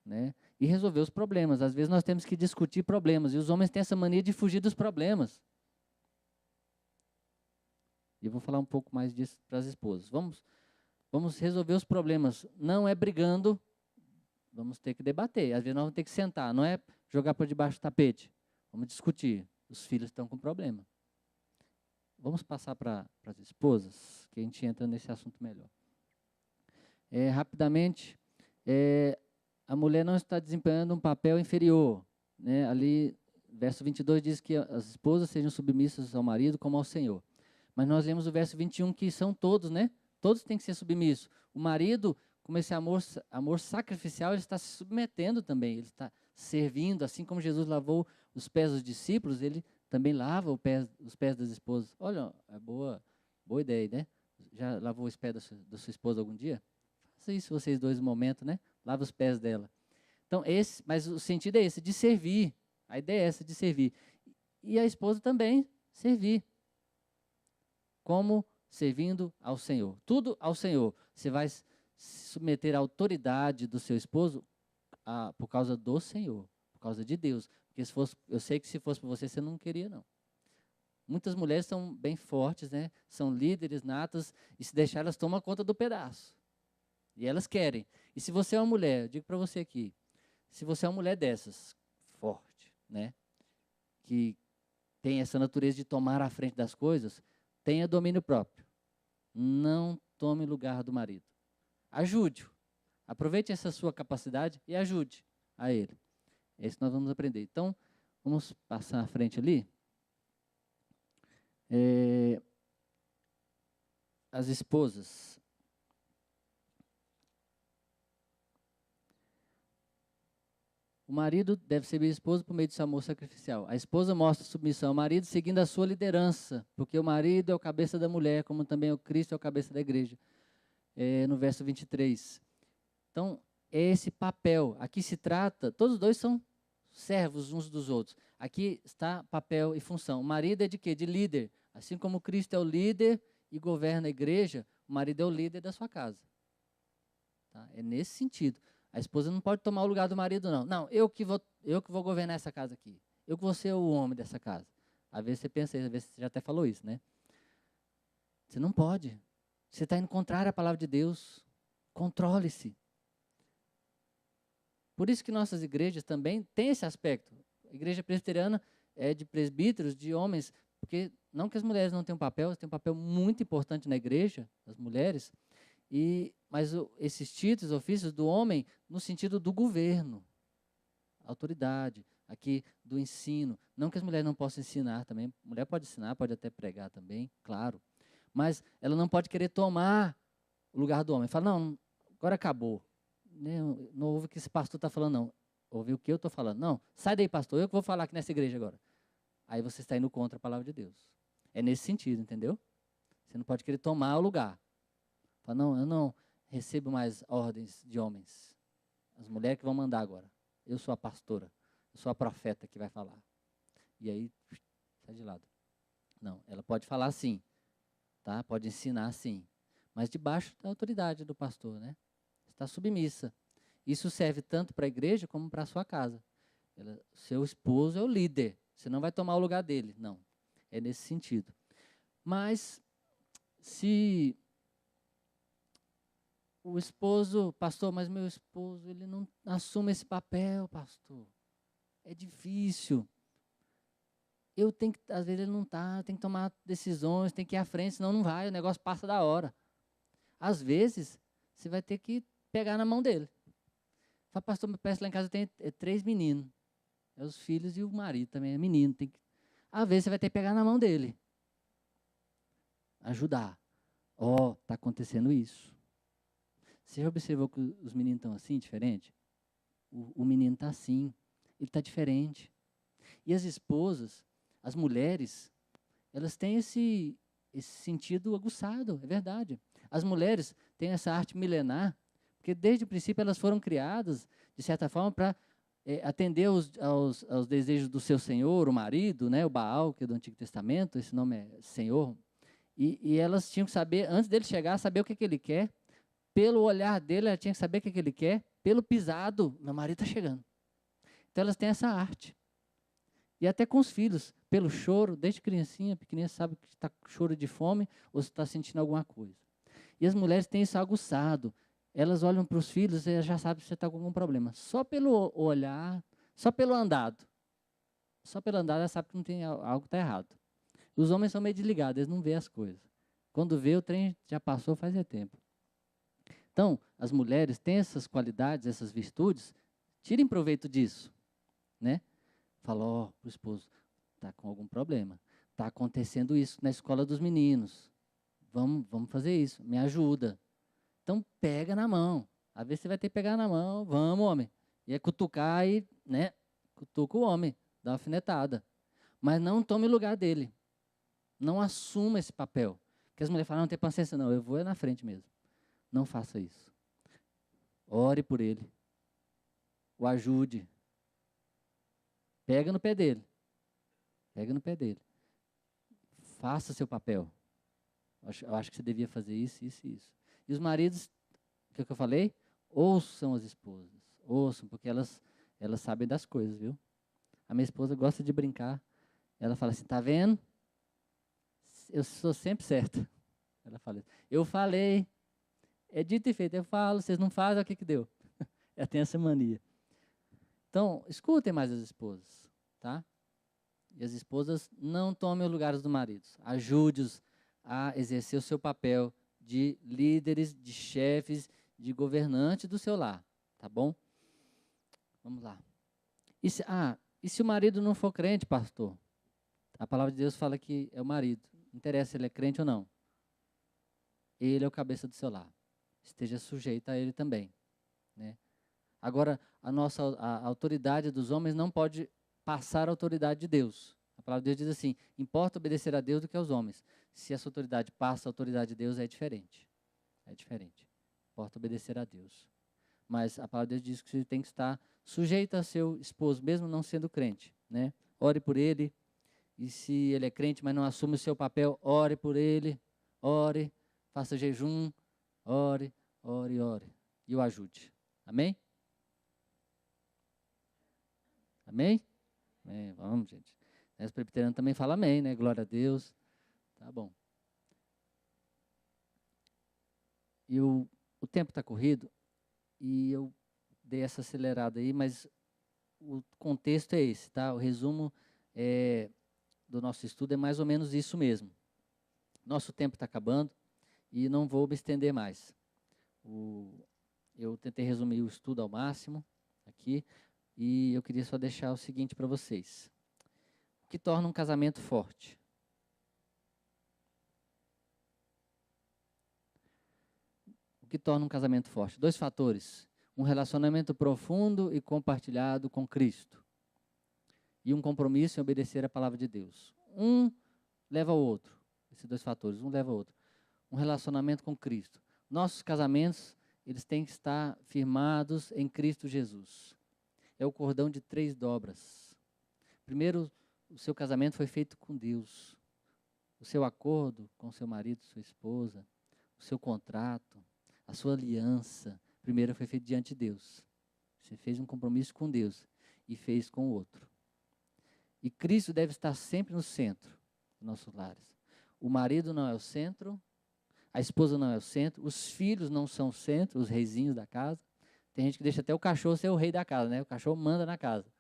Speaker 1: Né? E resolver os problemas. Às vezes nós temos que discutir problemas, e os homens têm essa mania de fugir dos problemas. E eu vou falar um pouco mais disso para as esposas. Vamos resolver os problemas. Não é brigando, vamos ter que debater. Às vezes nós vamos ter que sentar, não é jogar por debaixo do tapete. Vamos discutir. Os filhos estão com problema. Vamos passar para as esposas, que a gente entra nesse assunto melhor. Rapidamente, a mulher não está desempenhando um papel inferior. Né? Ali, verso 22 diz que as esposas sejam submissas ao marido como ao Senhor. Mas nós lemos o verso 21 que são todos, né? Todos têm que ser submissos. O marido, como esse amor sacrificial, ele está se submetendo também. Ele está servindo, assim como Jesus lavou os pés dos discípulos, ele também lava os pés das esposas. Olha, é boa ideia, né? Já lavou os pés da sua esposa algum dia? Faça isso vocês dois no momento, né? Lava os pés dela. Então, mas o sentido é esse, de servir. A ideia é essa, de servir. E a esposa também, servir. Como servindo ao Senhor. Tudo ao Senhor. Você vai se submeter à autoridade do seu esposo por causa do Senhor, por causa de Deus. Porque eu sei que se fosse por você, você não queria, não. Muitas mulheres são bem fortes, né? São líderes natas, e se deixar, elas tomam conta do pedaço. E elas querem. E se você é uma mulher, eu digo para você aqui, se você é uma mulher dessas, forte, né? Que tem essa natureza de tomar a frente das coisas, tenha domínio próprio. Não tome lugar do marido. Ajude-o. Aproveite essa sua capacidade e ajude a ele. É isso que nós vamos aprender. Então, vamos passar à frente ali. As esposas. O marido deve servir a esposa por meio de seu amor sacrificial. A esposa mostra submissão ao marido seguindo a sua liderança, porque o marido é o cabeça da mulher, como também o Cristo é o cabeça da igreja. No verso 23. Então, é esse papel. Aqui se trata, todos os dois são servos uns dos outros. Aqui está papel e função. O marido é de quê? De líder. Assim como Cristo é o líder e governa a igreja, o marido é o líder da sua casa. Tá? É nesse sentido. A esposa não pode tomar o lugar do marido, não. Não, eu que vou governar essa casa aqui. Eu que vou ser o homem dessa casa. Às vezes você pensa isso, às vezes você já até falou isso, né? Você não pode. Você está indo contrário à palavra de Deus. Controle-se. Por isso que nossas igrejas também têm esse aspecto. A igreja presbiteriana é de presbíteros, de homens, porque não que as mulheres não tenham papel, elas têm um papel muito importante na igreja, as mulheres, mas esses títulos, ofícios do homem, no sentido do governo, autoridade, aqui do ensino. Não que as mulheres não possam ensinar também, a mulher pode ensinar, pode até pregar também, claro, mas ela não pode querer tomar o lugar do homem. Fala, não, agora acabou. Não ouve o que esse pastor está falando, não. Ouve o que eu estou falando. Não, sai daí, pastor, eu que vou falar aqui nessa igreja agora. Aí você está indo contra a palavra de Deus. É nesse sentido, entendeu? Você não pode querer tomar o lugar. Fala, não, eu não recebo mais ordens de homens. As mulheres que vão mandar agora. Eu sou a pastora, eu sou a profeta que vai falar. E aí, sai de lado. Não, ela pode falar sim, tá? Pode ensinar sim, mas debaixo da autoridade do pastor, né? Está submissa. Isso serve tanto para a igreja como para a sua casa. Seu esposo é o líder. Você não vai tomar o lugar dele. Não. É nesse sentido. Mas, se o esposo, pastor, mas meu esposo, ele não assume esse papel, pastor. É difícil. Às vezes ele não está, tem que tomar decisões, tem que ir à frente, senão não vai, o negócio passa da hora. Às vezes, você vai ter que pegar na mão dele. Fala, pastor, me peço lá em casa, tem 3 meninos. É os filhos e o marido também é menino. Às vezes você vai ter que pegar na mão dele. Ajudar. Está acontecendo isso. Você já observou que os meninos estão assim, diferente? O menino está assim. Ele está diferente. E as esposas, as mulheres, elas têm esse sentido aguçado, é verdade. As mulheres têm essa arte milenar, porque desde o princípio elas foram criadas, de certa forma, para atender aos desejos do seu senhor, o marido, né, o Baal, que é do Antigo Testamento, esse nome é Senhor. E elas tinham que saber, antes dele chegar, saber o que ele quer. Pelo olhar dele, ela tinha que saber o que ele quer. Pelo pisado, meu marido está chegando. Então elas têm essa arte. E até com os filhos, pelo choro, desde criancinha, pequenininha, sabe que está com choro de fome ou se está sentindo alguma coisa. E as mulheres têm isso aguçado. Elas olham para os filhos e já sabem se você está com algum problema. Só pelo olhar, só pelo andado. Só pelo andado, ela sabe que não tem algo está errado. Os homens são meio desligados, eles não veem as coisas. Quando vê, o trem já passou faz tempo. Então, as mulheres têm essas qualidades, essas virtudes, tirem proveito disso, né? Fala, para o esposo, está com algum problema. Está acontecendo isso na escola dos meninos. Vamos fazer isso, me ajuda. Então, pega na mão. Às vezes você vai ter que pegar na mão, vamos, homem. E é cutucar e, né, cutuca o homem, dá uma alfinetada. Mas não tome o lugar dele. Não assuma esse papel. Porque as mulheres falam, não tem paciência não, eu vou na frente mesmo. Não faça isso. Ore por ele. O ajude. Pega no pé dele. Pega no pé dele. Faça seu papel. Eu acho que você devia fazer isso, isso e isso. E os maridos, o que eu falei? Ouçam as esposas. Ouçam, porque elas sabem das coisas, viu? A minha esposa gosta de brincar. Ela fala assim, tá vendo? Eu sou sempre certa. Ela fala isso. Eu falei. É dito e feito. Eu falo, vocês não fazem, o que deu? Ela tem essa mania. Então, escutem mais as esposas, tá? E as esposas não tomem os lugares dos maridos. Ajude-os a exercer o seu papel de líderes, de chefes, de governantes do seu lar, tá bom? Vamos lá. E se o marido não for crente, pastor? A palavra de Deus fala que é o marido. Não interessa se ele é crente ou não. Ele é o cabeça do seu lar. Esteja sujeito a ele também, né? Agora, a autoridade dos homens não pode passar a autoridade de Deus. A palavra de Deus diz assim: importa obedecer a Deus do que aos homens. Se essa autoridade passa a autoridade de Deus, é diferente. É diferente. Importa obedecer a Deus. Mas a palavra de Deus diz que você tem que estar sujeito a seu esposo, mesmo não sendo crente, né? Ore por ele. E se ele é crente, mas não assume o seu papel, ore por ele. Ore, faça jejum, ore, ore, ore. E o ajude. Amém? Amém? Amém. Vamos, gente. Os presbiterianos também falam amém, né? Glória a Deus. Tá bom. E o tempo está corrido e eu dei essa acelerada aí, mas o contexto é esse, tá? O resumo do nosso estudo é mais ou menos isso mesmo. Nosso tempo está acabando e não vou me estender mais. Eu tentei resumir o estudo ao máximo aqui e eu queria só deixar o seguinte para vocês. O que torna um casamento forte? O que torna um casamento forte? 2 fatores. Um relacionamento profundo e compartilhado com Cristo. E um compromisso em obedecer a palavra de Deus. Um leva ao outro. Esses 2 fatores, um leva ao outro. Um relacionamento com Cristo. Nossos casamentos, eles têm que estar firmados em Cristo Jesus. É o cordão de 3 dobras. Primeiro, o seu casamento foi feito com Deus. O seu acordo com seu marido, sua esposa, o seu contrato, a sua aliança, primeiro foi feito diante de Deus. Você fez um compromisso com Deus e fez com o outro. E Cristo deve estar sempre no centro dos nossos lares. O marido não é o centro, a esposa não é o centro, os filhos não são o centro, os reizinhos da casa. Tem gente que deixa até o cachorro ser o rei da casa, né? O cachorro manda na casa.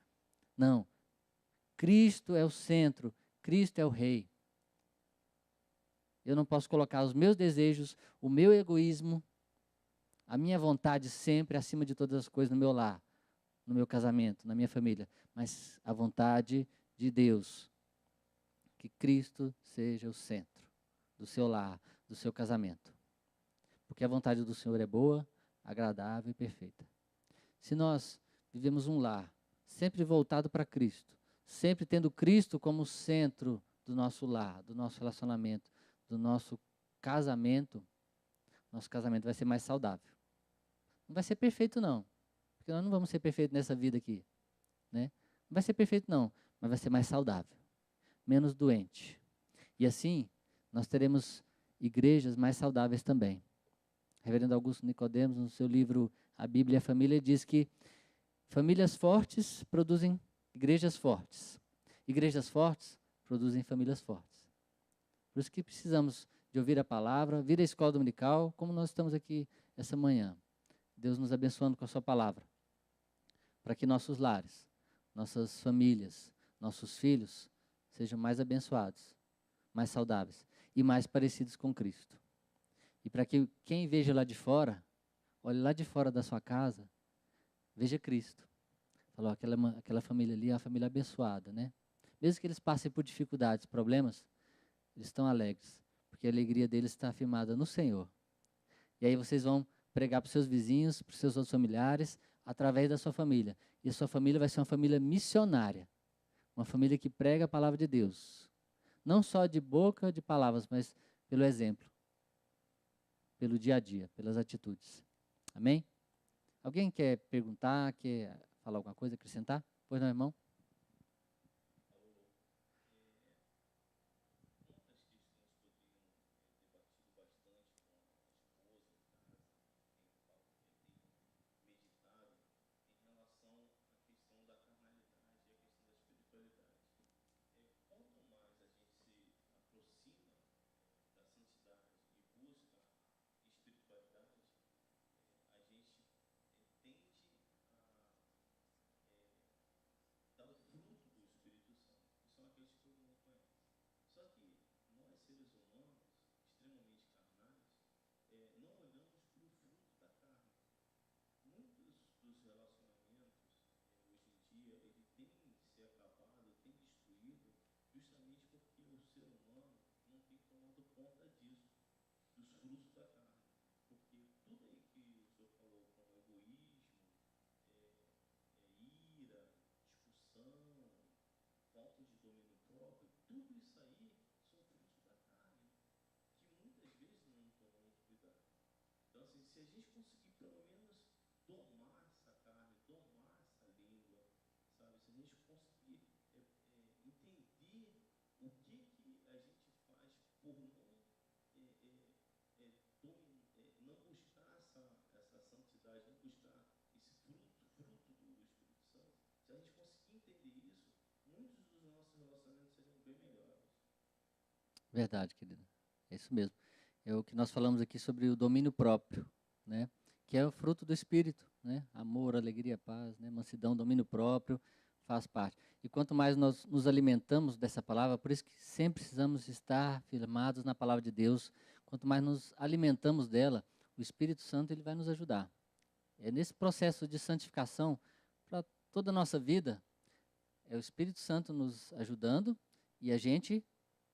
Speaker 1: Não. Cristo é o centro, Cristo é o rei. Eu não posso colocar os meus desejos, o meu egoísmo, a minha vontade sempre acima de todas as coisas no meu lar, no meu casamento, na minha família. Mas a vontade de Deus, que Cristo seja o centro do seu lar, do seu casamento. Porque a vontade do Senhor é boa, agradável e perfeita. Se nós vivemos um lar sempre voltado para Cristo, sempre tendo Cristo como centro do nosso lar, do nosso relacionamento, do nosso casamento vai ser mais saudável. Não vai ser perfeito não, porque nós não vamos ser perfeitos nessa vida aqui, né? Não vai ser perfeito não, mas vai ser mais saudável, menos doente. E assim, nós teremos igrejas mais saudáveis também. Reverendo Augusto Nicodemos, no seu livro A Bíblia e a Família, diz que famílias fortes produzem igrejas fortes. Igrejas fortes produzem famílias fortes. Por isso que precisamos de ouvir a palavra, vir à escola dominical, como nós estamos aqui essa manhã. Deus nos abençoando com a sua palavra. Para que nossos lares, nossas famílias, nossos filhos sejam mais abençoados, mais saudáveis e mais parecidos com Cristo. E para que quem veja lá de fora, olhe lá de fora da sua casa, veja Cristo. Falou, aquela família ali é uma família abençoada, né? Mesmo que eles passem por dificuldades, problemas, eles estão alegres, porque a alegria deles está afirmada no Senhor. E aí vocês vão pregar para os seus vizinhos, para os seus outros familiares, através da sua família. E a sua família vai ser uma família missionária, uma família que prega a palavra de Deus. Não só de boca, de palavras, mas pelo exemplo, pelo dia a dia, pelas atitudes. Amém? Alguém quer perguntar, quer falar alguma coisa, acrescentar? Pois não, irmão?
Speaker 2: se a gente conseguir pelo menos domar essa carne, domar essa língua, sabe? Se a gente conseguir entender o que a gente faz por não buscar essa santidade, não buscar esse fruto do Espírito Santo, se a gente conseguir entender isso, muitos dos nossos relacionamentos seriam bem melhores.
Speaker 1: Verdade, querido. É isso mesmo. É o que nós falamos aqui sobre o domínio próprio, né? Que é o fruto do Espírito, né? Amor, alegria, paz, né? Mansidão, domínio próprio, faz parte. E quanto mais nós nos alimentamos dessa palavra, por isso que sempre precisamos estar firmados na palavra de Deus. Quanto mais nos alimentamos dela, o Espírito Santo ele vai nos ajudar. É nesse processo de santificação para toda a nossa vida, é o Espírito Santo nos ajudando e a gente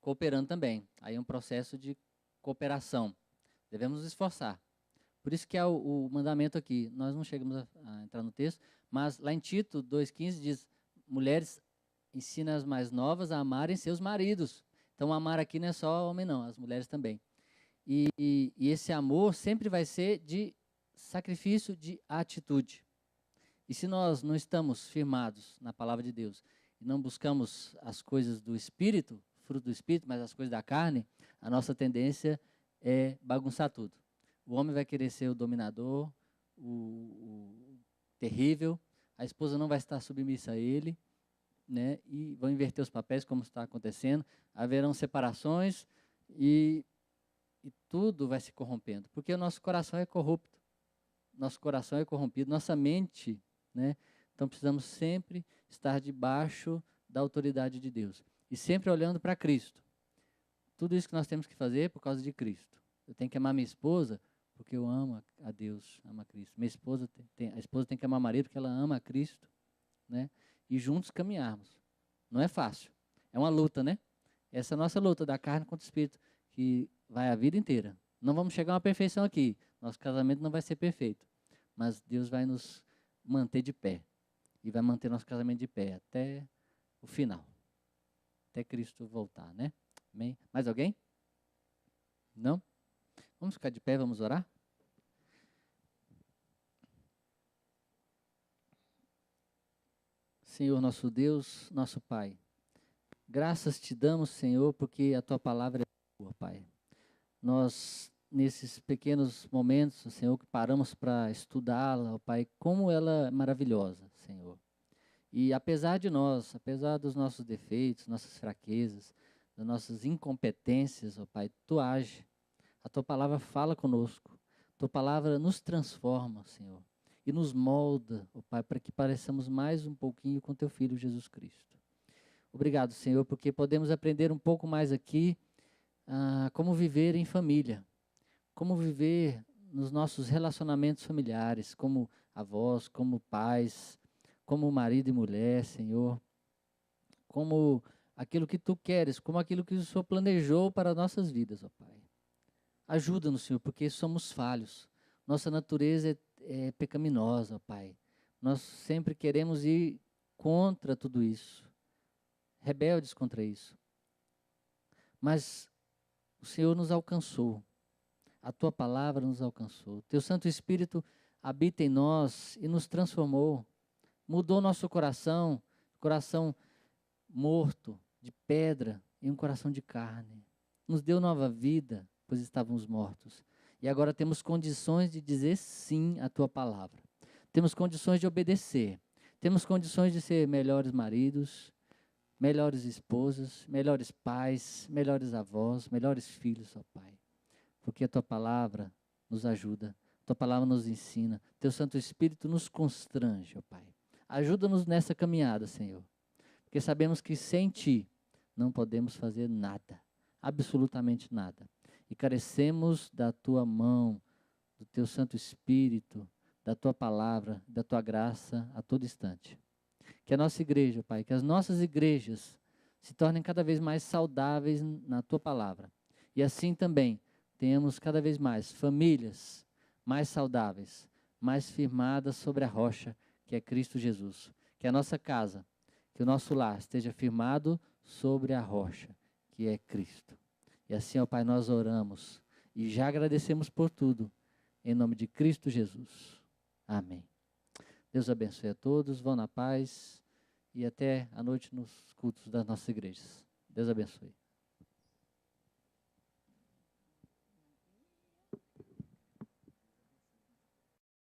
Speaker 1: cooperando também. Aí é um processo de cooperação. Devemos nos esforçar. Por isso que é o mandamento aqui. Nós não chegamos a entrar no texto, mas lá em Tito 2,15 diz: mulheres, ensina as mais novas a amarem seus maridos. Então, amar aqui não é só homem, não, as mulheres também. E esse amor sempre vai ser de sacrifício, de atitude. E se nós não estamos firmados na palavra de Deus e não buscamos as coisas do Espírito, fruto do Espírito, mas as coisas da carne, a nossa tendência é bagunçar tudo. O homem vai querer ser o dominador, o terrível, a esposa não vai estar submissa a ele, né? E vão inverter os papéis, como está acontecendo, haverão separações e tudo vai se corrompendo, porque o nosso coração é corrupto, nosso coração é corrompido, nossa mente, né? Então precisamos sempre estar debaixo da autoridade de Deus e sempre olhando para Cristo. Tudo isso que nós temos que fazer é por causa de Cristo. Eu tenho que amar minha esposa porque eu amo a Deus, amo a Cristo. Minha esposa a esposa tem que amar o marido porque ela ama a Cristo, né? E juntos caminharmos. Não é fácil. É uma luta, né? Essa é a nossa luta da carne contra o espírito, que vai a vida inteira. Não vamos chegar a uma perfeição aqui. Nosso casamento não vai ser perfeito. Mas Deus vai nos manter de pé. E vai manter nosso casamento de pé até o final. Até Cristo voltar, né? Amém? Mais alguém? Não? Vamos ficar de pé, vamos orar? Senhor nosso Deus, nosso Pai, graças te damos, Senhor, porque a Tua palavra é boa, Pai. Nós, nesses pequenos momentos, Senhor, que paramos para estudá-la, ó Pai, como ela é maravilhosa, Senhor. E apesar de nós, apesar dos nossos defeitos, nossas fraquezas, das nossas incompetências, ó Pai, Tu age. A Tua palavra fala conosco. A Tua palavra nos transforma, Senhor. E nos molda, ó Pai, para que pareçamos mais um pouquinho com Teu Filho Jesus Cristo. Obrigado, Senhor, porque podemos aprender um pouco mais aqui como viver em família, como viver nos nossos relacionamentos familiares, como avós, como pais, como marido e mulher, Senhor, como aquilo que Tu queres, como aquilo que o Senhor planejou para as nossas vidas, ó Pai. Ajuda-nos, Senhor, porque somos falhos. Nossa natureza é pecaminosa, ó Pai. Nós sempre queremos ir contra tudo isso, rebeldes contra isso. Mas o Senhor nos alcançou. A Tua palavra nos alcançou. Teu Santo Espírito habita em nós e nos transformou. Mudou nosso coração morto, de pedra, em um coração de carne. Nos deu nova vida, pois estávamos mortos. E agora temos condições de dizer sim à Tua palavra. Temos condições de obedecer. Temos condições de ser melhores maridos, melhores esposas, melhores pais, melhores avós, melhores filhos, ó Pai. Porque a Tua palavra nos ajuda, a Tua palavra nos ensina, Teu Santo Espírito nos constrange, ó Pai. Ajuda-nos nessa caminhada, Senhor. Porque sabemos que sem Ti não podemos fazer nada, absolutamente nada. E carecemos da Tua mão, do Teu Santo Espírito, da Tua palavra, da Tua graça a todo instante. Que a nossa igreja, Pai, que as nossas igrejas se tornem cada vez mais saudáveis na Tua palavra. E assim também tenhamos cada vez mais famílias mais saudáveis, mais firmadas sobre a rocha, que é Cristo Jesus. Que a nossa casa, que o nosso lar esteja firmado sobre a rocha, que é Cristo. E assim, ó Pai, nós oramos e já agradecemos por tudo, em nome de Cristo Jesus. Amém. Deus abençoe a todos, vão na paz e até a noite nos cultos das nossas igrejas. Deus abençoe.